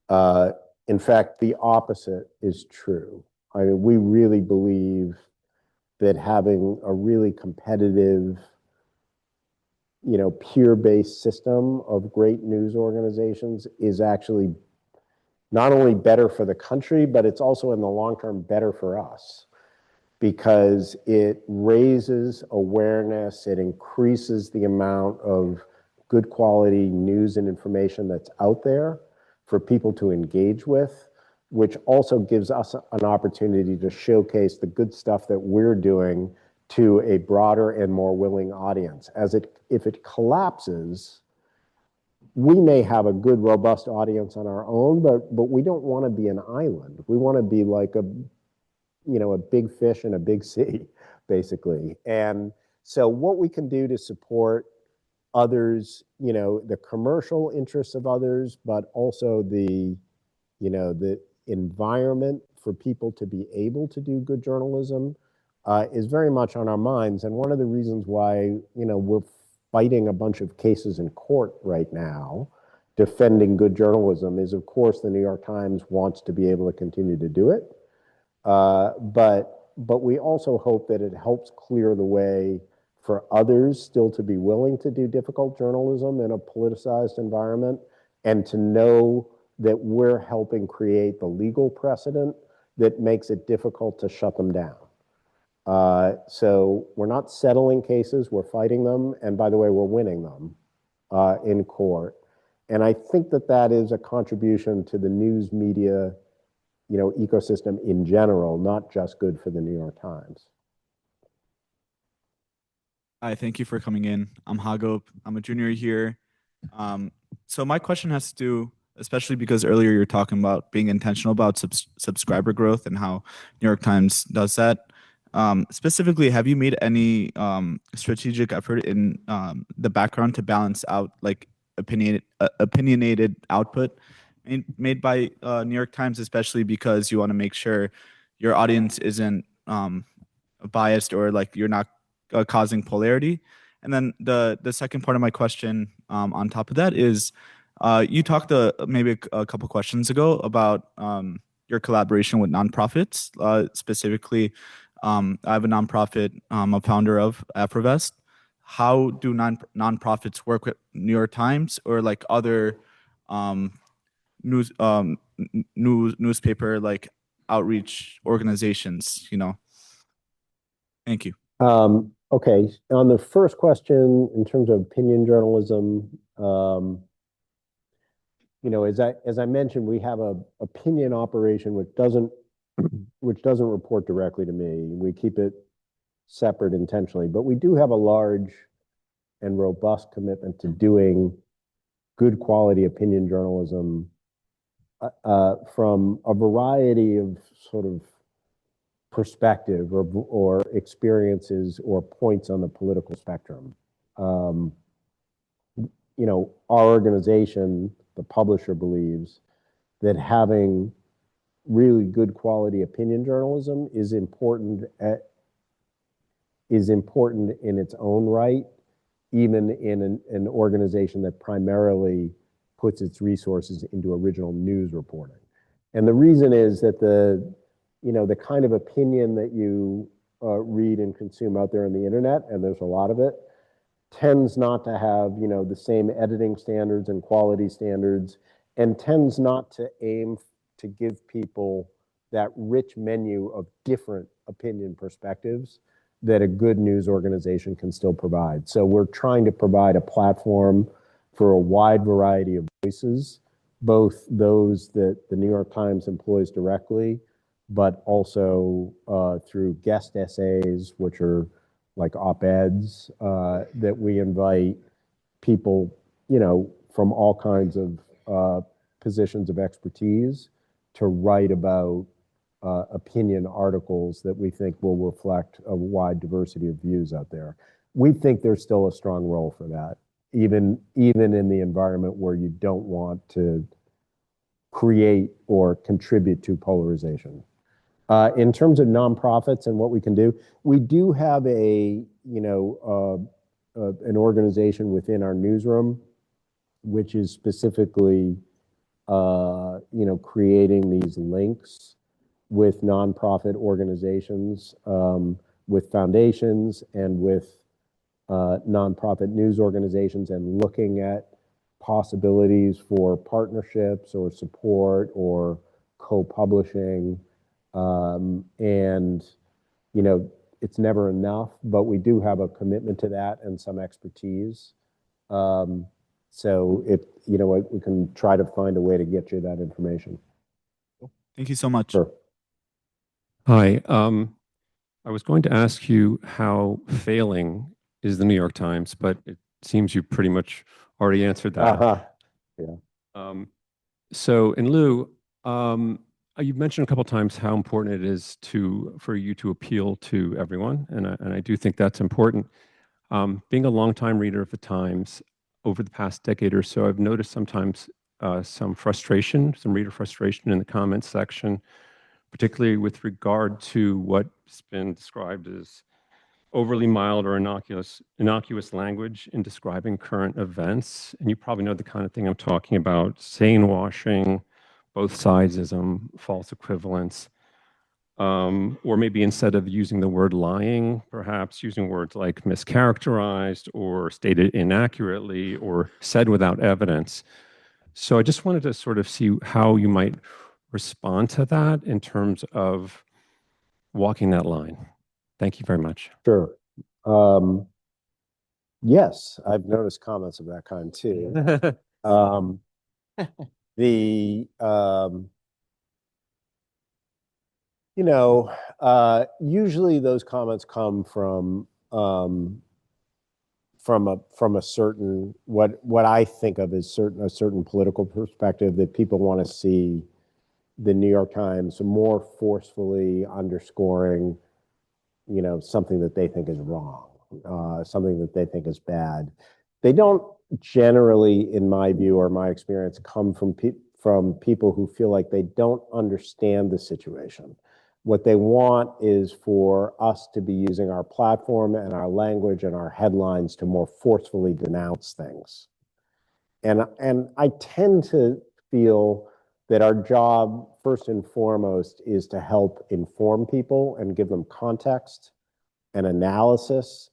In fact, the opposite is true. I mean, we really believe that having a really competitive, peer-based system of great news organizations is actually not only better for the country, but it's also in the long term better for us, because it raises awareness, it increases the amount of good quality news and information that's out there for people to engage with, which also gives us an opportunity to showcase the good stuff that we're doing to a broader and more willing audience. If it collapses, we may have a good, robust audience on our own, but we don't want to be an island. We want to be like a big fish in a big sea, basically. And so what we can do to support others, the commercial interests of others, but also the environment for people to be able to do good journalism is very much on our minds. And one of the reasons why, we're fighting a bunch of cases in court right now defending good journalism is, of course, the New York Times wants to be able to continue to do it. But we also hope that it helps clear the way for others still to be willing to do difficult journalism in a politicized environment, and to know that we're helping create the legal precedent that makes it difficult to shut them down. So we're not settling cases, we're fighting them. And by the way, we're winning them in court. And I think that is a contribution to the news media ecosystem in general, not just good for the New York Times. Hi, thank you for coming in. I'm Hagop. I'm a junior here. So my question has to do, especially because earlier you're talking about being intentional about subscriber growth and how New York Times does that. Specifically, have you made any strategic effort in the background to balance out like opinionated output made by New York Times, especially because you want to make sure your audience isn't biased or like you're not causing polarity? And then the second part of my question on top of that is you talked maybe a couple questions ago about your collaboration with nonprofits. Specifically, I have a nonprofit I'm a founder of, Afrovest. How do nonprofits work with New York Times or like other newspaper like outreach organizations? Thank you. Okay, on the first question, in terms of opinion journalism, as I mentioned, we have a opinion operation which doesn't report directly to me. We keep it separate intentionally, but we do have a large and robust commitment to doing good quality opinion journalism from a variety of sort of perspective or experiences or points on the political spectrum. Our organization, the publisher, believes that having really good quality opinion journalism is important in its own right, even in an organization that primarily puts its resources into original news reporting. And the reason is that the kind of opinion that you read and consume out there on the internet, and there's a lot of it, tends not to have, the same editing standards and quality standards, and tends not to aim to give people that rich menu of different opinion perspectives that a good news organization can still provide. So we're trying to provide a platform for a wide variety of voices, both those that the New York Times employs directly, but also through guest essays, which are like op-eds, that we invite people, from all kinds of positions of expertise to write about opinion articles that we think will reflect a wide diversity of views out there. We think there's still a strong role for that, even in the environment where you don't want to create or contribute to polarization. In terms of nonprofits and what we can do, we do have an organization within our newsroom, which is specifically, creating these links with nonprofit organizations, with foundations, and with nonprofit news organizations, and looking at possibilities for partnerships or support or co-publishing. It's never enough, but we do have a commitment to that and some expertise. So we can try to find a way to get you that information. Thank you so much. Sure. Hi, I was going to ask you how failing is the New York Times, but it seems you pretty much already answered that. Yeah. So in lieu, you've mentioned a couple times how important it is for you to appeal to everyone, and I do think that's important. Being a longtime reader of the Times over the past decade or so, I've noticed sometimes some frustration, some reader frustration in the comments section, particularly with regard to what's been described as overly mild or innocuous language in describing current events. And you probably know the kind of thing I'm talking about: sane washing, both sidesism, false equivalence. Or maybe instead of using the word lying, perhaps using words like mischaracterized or stated inaccurately or said without evidence. So I just wanted to sort of see how you might respond to that in terms of walking that line. Thank you very much. Sure. Yes, I've noticed comments of that kind too. Usually those comments come from a certain what I think of as a certain political perspective, that people want to see the New York Times more forcefully underscoring, something that they think is wrong, something that they think is bad. They don't generally, in my view or my experience, come from people who feel like they don't understand the situation. What they want is for us to be using our platform and our language and our headlines to more forcefully denounce things. And I tend to feel that our job, first and foremost, is to help inform people and give them context and analysis.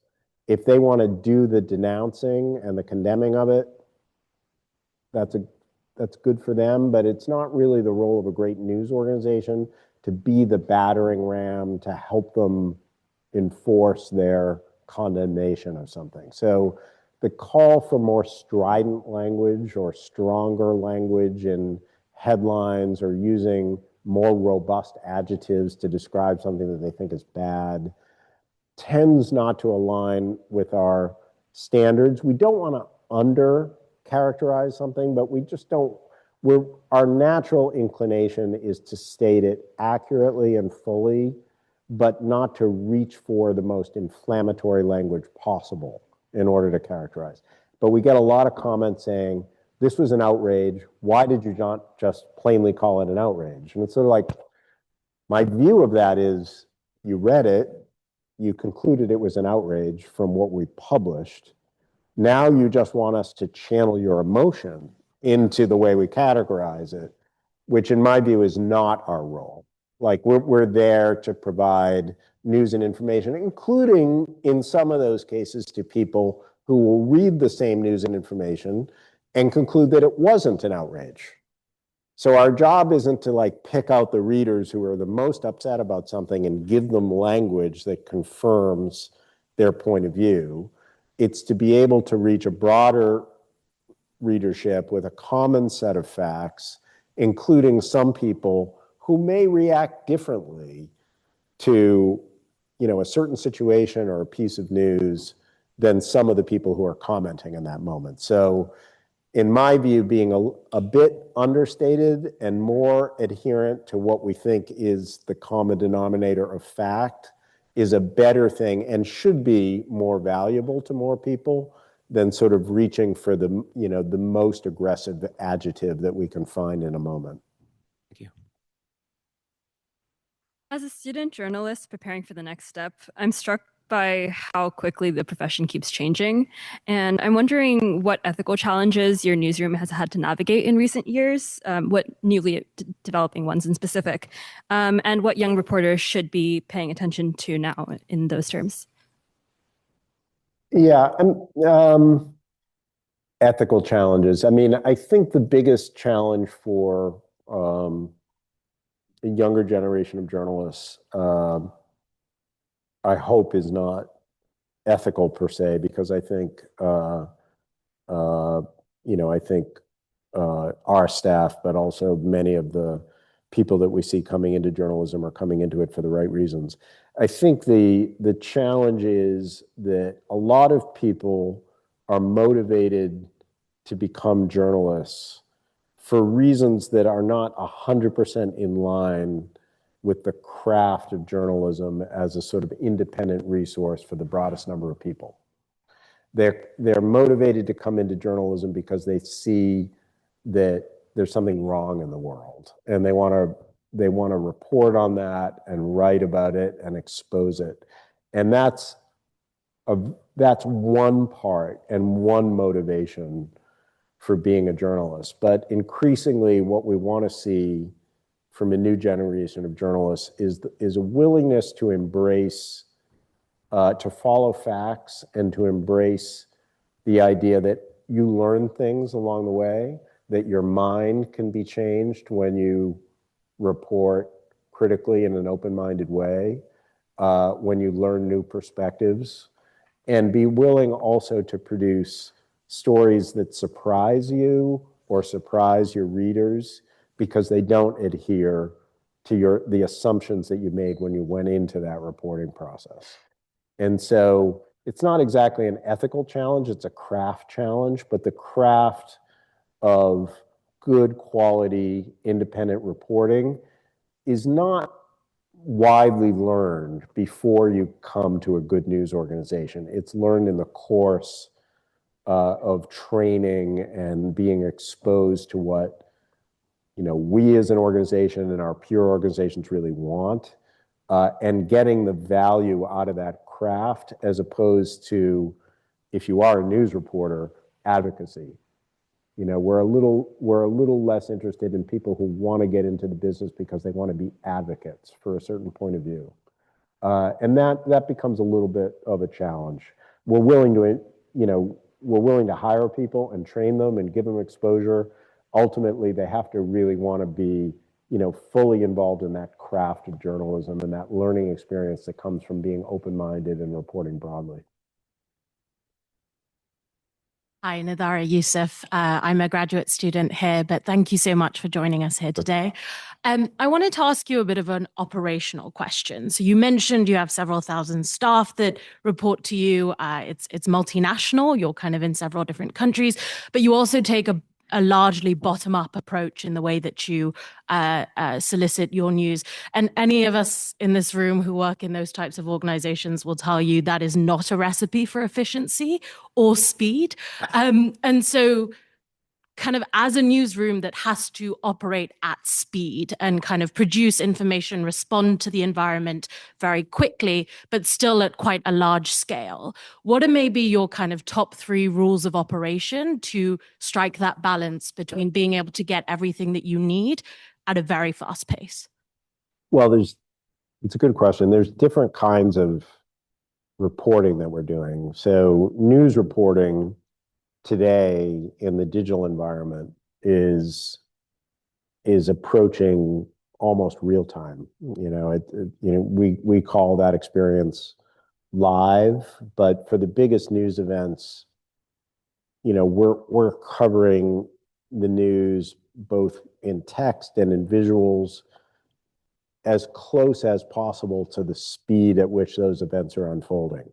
If they want to do the denouncing and the condemning of it, that's good for them, but it's not really the role of a great news organization to be the battering ram to help them enforce their condemnation of something. So the call for more strident language or stronger language in headlines, or using more robust adjectives to describe something that they think is bad, tends not to align with our standards. We don't want to under characterize something, but we just don't. Our natural inclination is to state it accurately and fully, but not to reach for the most inflammatory language possible in order to characterize. But we get a lot of comments saying, this was an outrage. Why did you not just plainly call it an outrage? And it's sort of like, my view of that is, you read it, you concluded it was an outrage from what we published. Now you just want us to channel your emotion into the way we categorize it, which in my view is not our role. Like, we're there to provide news and information, including in some of those cases to people who will read the same news and information and conclude that it wasn't an outrage. So our job isn't to pick out the readers who are the most upset about something and give them language that confirms their point of view. It's to be able to reach a broader readership with a common set of facts, including some people who may react differently to, a certain situation or a piece of news than some of the people who are commenting in that moment. So in my view, being a bit understated and more adherent to what we think is the common denominator of fact is a better thing, and should be more valuable to more people than sort of reaching for the most aggressive adjective that we can find in a moment. Thank you. As a student journalist preparing for the next step, I'm struck by how quickly the profession keeps changing. And I'm wondering what ethical challenges your newsroom has had to navigate in recent years, what newly developing ones in specific, and what young reporters should be paying attention to now in those terms. Yeah, ethical challenges. I mean, I think the biggest challenge for a younger generation of journalists, I hope, is not ethical per se, because I think, I think our staff, but also many of the people that we see coming into journalism are coming into it for the right reasons. I think the challenge is that a lot of people are motivated to become journalists for reasons that are not 100% in line with the craft of journalism as a sort of independent resource for the broadest number of people. They're motivated to come into journalism because they see that there's something wrong in the world, and they want to report on that and write about it and expose it. And that's one part and one motivation for being a journalist. But increasingly, what we want to see from a new generation of journalists is a willingness to embrace, to follow facts and to embrace the idea that you learn things along the way, that your mind can be changed when you report critically in an open-minded way, when you learn new perspectives, and be willing also to produce stories that surprise you or surprise your readers because they don't adhere to the assumptions that you made when you went into that reporting process. And so it's not exactly an ethical challenge, it's a craft challenge, but the craft of good quality independent reporting is not widely learned before you come to a good news organization. It's learned in the course of training and being exposed to what we as an organization and our peer organizations really want, and getting the value out of that craft as opposed to, if you are a news reporter, advocacy. We're a little less interested in people who want to get into the business because they want to be advocates for a certain point of view. And that becomes a little bit of a challenge. We're willing to hire people and train them and give them exposure. Ultimately, they have to really want to be, fully involved in that craft of journalism and that learning experience that comes from being open-minded and reporting broadly. Hi, Nadara Youssef. I'm a graduate student here, but thank you so much for joining us here today. I wanted to ask you a bit of an operational question. So you mentioned you have several thousand staff that report to you. It's multinational. You're kind of in several different countries, but you also take a largely bottom-up approach in the way that you solicit your news. And any of us in this room who work in those types of organizations will tell you that is not a recipe for efficiency or speed. And so kind of as a newsroom that has to operate at speed and kind of produce information, respond to the environment very quickly, but still at quite a large scale, what are maybe your kind of top 3 rules of operation to strike that balance between being able to get everything that you need at a very fast pace? Well, it's a good question. There's different kinds of reporting that we're doing. So news reporting today in the digital environment is approaching almost real time. We call that experience live, but for the biggest news events, we're covering the news both in text and in visuals as close as possible to the speed at which those events are unfolding.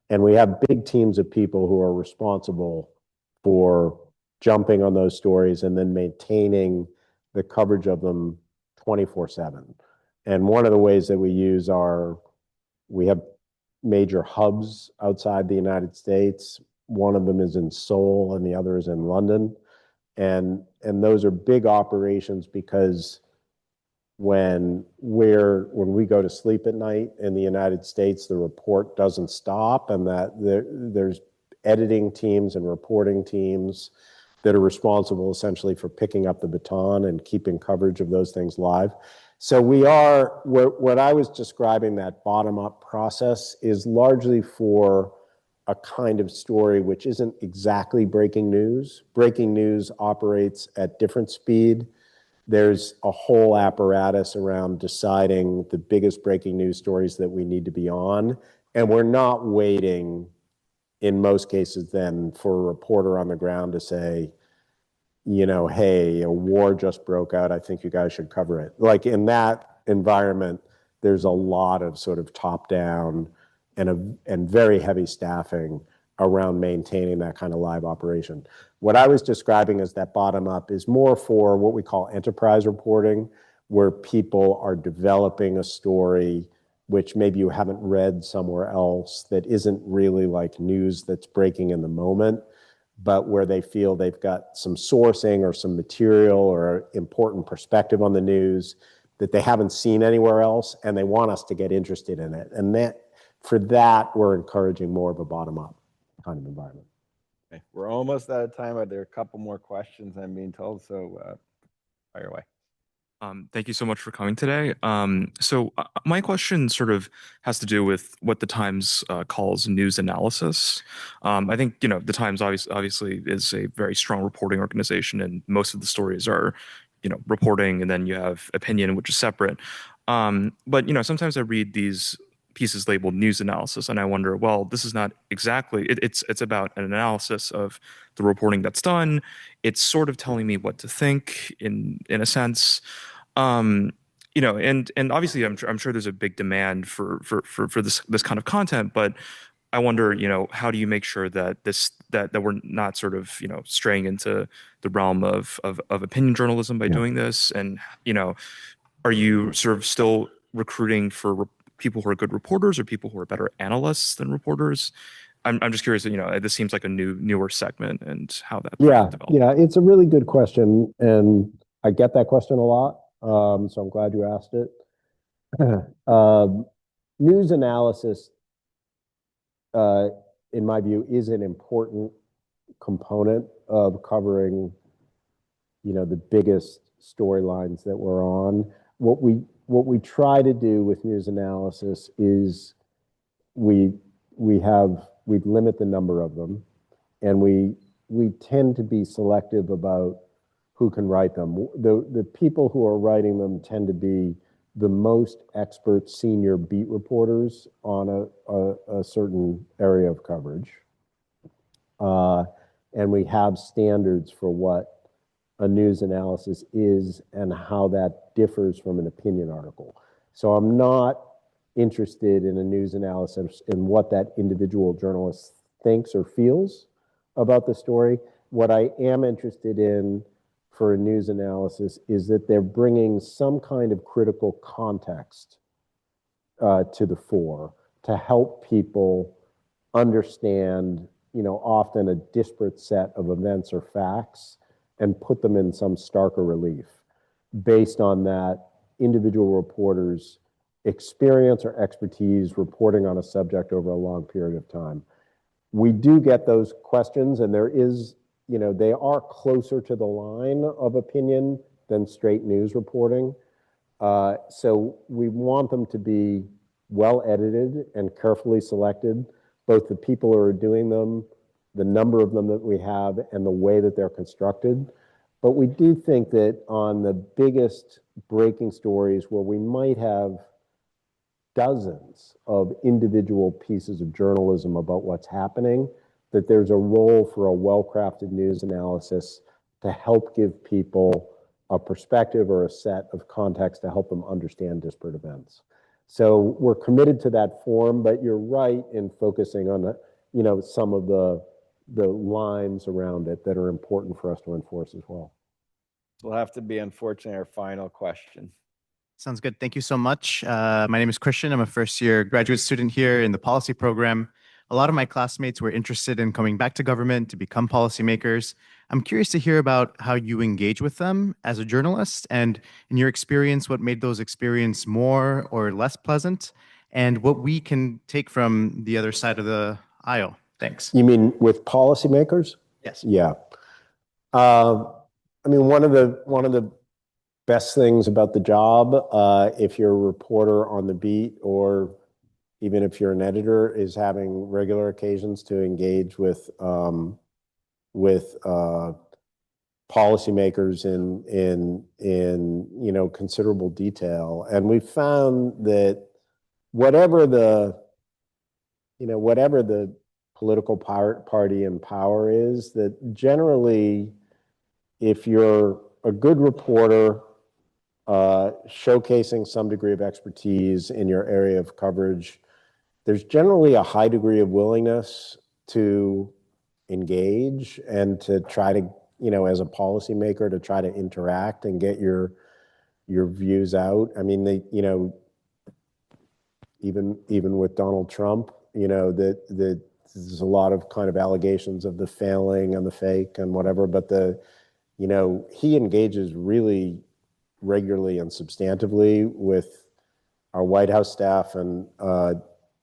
And we have big teams of people who are responsible for jumping on those stories and then maintaining the coverage of them 24/7. And one of the ways that we use we have major hubs outside the United States. One of them is in Seoul and the other is in London. And those are big operations because when we go to sleep at night in the United States, the report doesn't stop, and that there's editing teams and reporting teams that are responsible essentially for picking up the baton and keeping coverage of those things live. So what I was describing, that bottom-up process, is largely for a kind of story which isn't exactly breaking news. Breaking news operates at different speed. There's a whole apparatus around deciding the biggest breaking news stories that we need to be on. And we're not waiting, in most cases, then for a reporter on the ground to say, you know, hey, a war just broke out, I think you guys should cover it. Like in that environment, there's a lot of sort of top down and very heavy staffing around maintaining that kind of live operation. What I was describing as that bottom up is more for what we call enterprise reporting, where people are developing a story which maybe you haven't read somewhere else, that isn't really like news that's breaking in the moment, but where they feel they've got some sourcing or some material or important perspective on the news that they haven't seen anywhere else, and they want us to get interested in it. And that, for that, we're encouraging more of a bottom-up kind of environment. Okay, we're almost out of time. Are there a couple more questions I'm being told? So fire away. Thank you so much for coming today. My question sort of has to do with what the Times calls news analysis. I think, you know, the Times obviously is a very strong reporting organization, and most of the stories are, you know, reporting, and then you have opinion, which is separate. But, you know, sometimes I read these pieces labeled news analysis, and I wonder, well, this is not exactly, it's about an analysis of the reporting that's done. It's sort of telling me what to think in a sense. You know, and obviously I'm sure there's a big demand for this kind of content, but I wonder, you know, how do you make sure that that we're not sort of, you know, straying into the realm of opinion journalism by doing this? And, you know, are you sort of still recruiting for people who are good reporters, or people who are better analysts than reporters? I'm just curious, you know, this seems like a newer segment, and how that developed. Yeah, it's a really good question, and I get that question a lot. So I'm glad you asked it. News analysis, in my view, is an important component of covering, you know, the biggest storylines that we're on. What we try to do with news analysis is we limit the number of them, and we tend to be selective about who can write them. The people who are writing them tend to be the most expert senior beat reporters on a certain area of coverage. And we have standards for what a news analysis is and how that differs from an opinion article. So I'm not interested in a news analysis in what that individual journalist thinks or feels about the story. What I am interested in for a news analysis is that they're bringing some kind of critical context to the fore to help people understand, you know, often a disparate set of events or facts, and put them in some starker relief based on that individual reporter's experience or expertise reporting on a subject over a long period of time. We do get those questions, and there is, you know, they are closer to the line of opinion than straight news reporting. So we want them to be well edited and carefully selected, both the people who are doing them, the number of them that we have, and the way that they're constructed. But we do think that on the biggest breaking stories, where we might have dozens of individual pieces of journalism about what's happening, that there's a role for a well-crafted news analysis to help give people a perspective or a set of context to help them understand disparate events. So we're committed to that form, but you're right in focusing on the, you know, some of the lines around it that are important for us to enforce as well. Will have to be, unfortunately, our final question. Sounds good. Thank you so much. My name is Christian. I'm a first-year graduate student here in the policy program. A lot of my classmates were interested in coming back to government to become policymakers. I'm curious to hear about how you engage with them as a journalist, and in your experience, what made those experiences more or less pleasant, and what we can take from the other side of the aisle. Thanks. You mean with policymakers? Yes. Yeah. I mean, one of the best things about the job, if you're a reporter on the beat, or even if you're an editor, is having regular occasions to engage with policymakers in you know, considerable detail. And we found that whatever the political party in power is, that generally if you're a good reporter, showcasing some degree of expertise in your area of coverage, there's generally a high degree of willingness to engage and to try to, as a policymaker, to try to interact and get your views out. I mean, even with Donald Trump, that there's a lot of kind of allegations of the failing and the fake and whatever, but he engages really regularly and substantively with our White House staff, and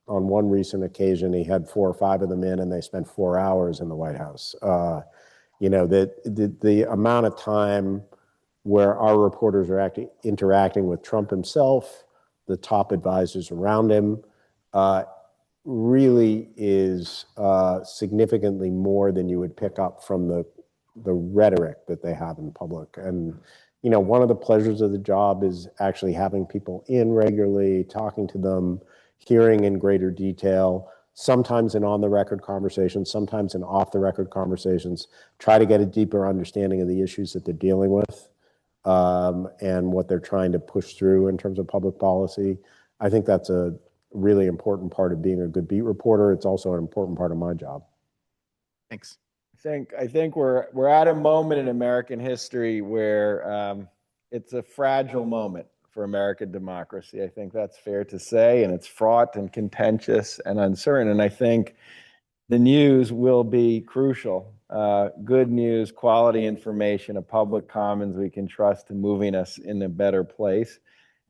on one recent occasion, he had 4 or 5 of them in, and they spent 4 hours in the White House. The amount of time where our reporters are interacting with Trump himself, the top advisors around him, really is significantly more than you would pick up from the rhetoric that they have in public. And one of the pleasures of the job is actually having people in regularly, talking to them, hearing in greater detail, sometimes in on-the-record conversations, sometimes in off-the-record conversations, try to get a deeper understanding of the issues that they're dealing with, and what they're trying to push through in terms of public policy. I think that's a really important part of being a good beat reporter. It's also an important part of my job. Thanks. I think we're at a moment in American history where it's a fragile moment for American democracy. I think that's fair to say, and it's fraught and contentious and uncertain. And I think the news will be crucial. Good news, quality information, a public commons we can trust in moving us in a better place.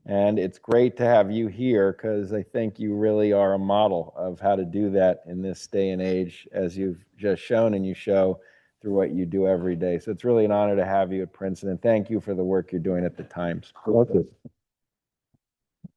And it's great to have you here, because I think you really are a model of how to do that in this day and age, as you've just shown, and you show through what you do every day. So it's really an honor to have you at Princeton, and thank you for the work you're doing at the Times. Thank you.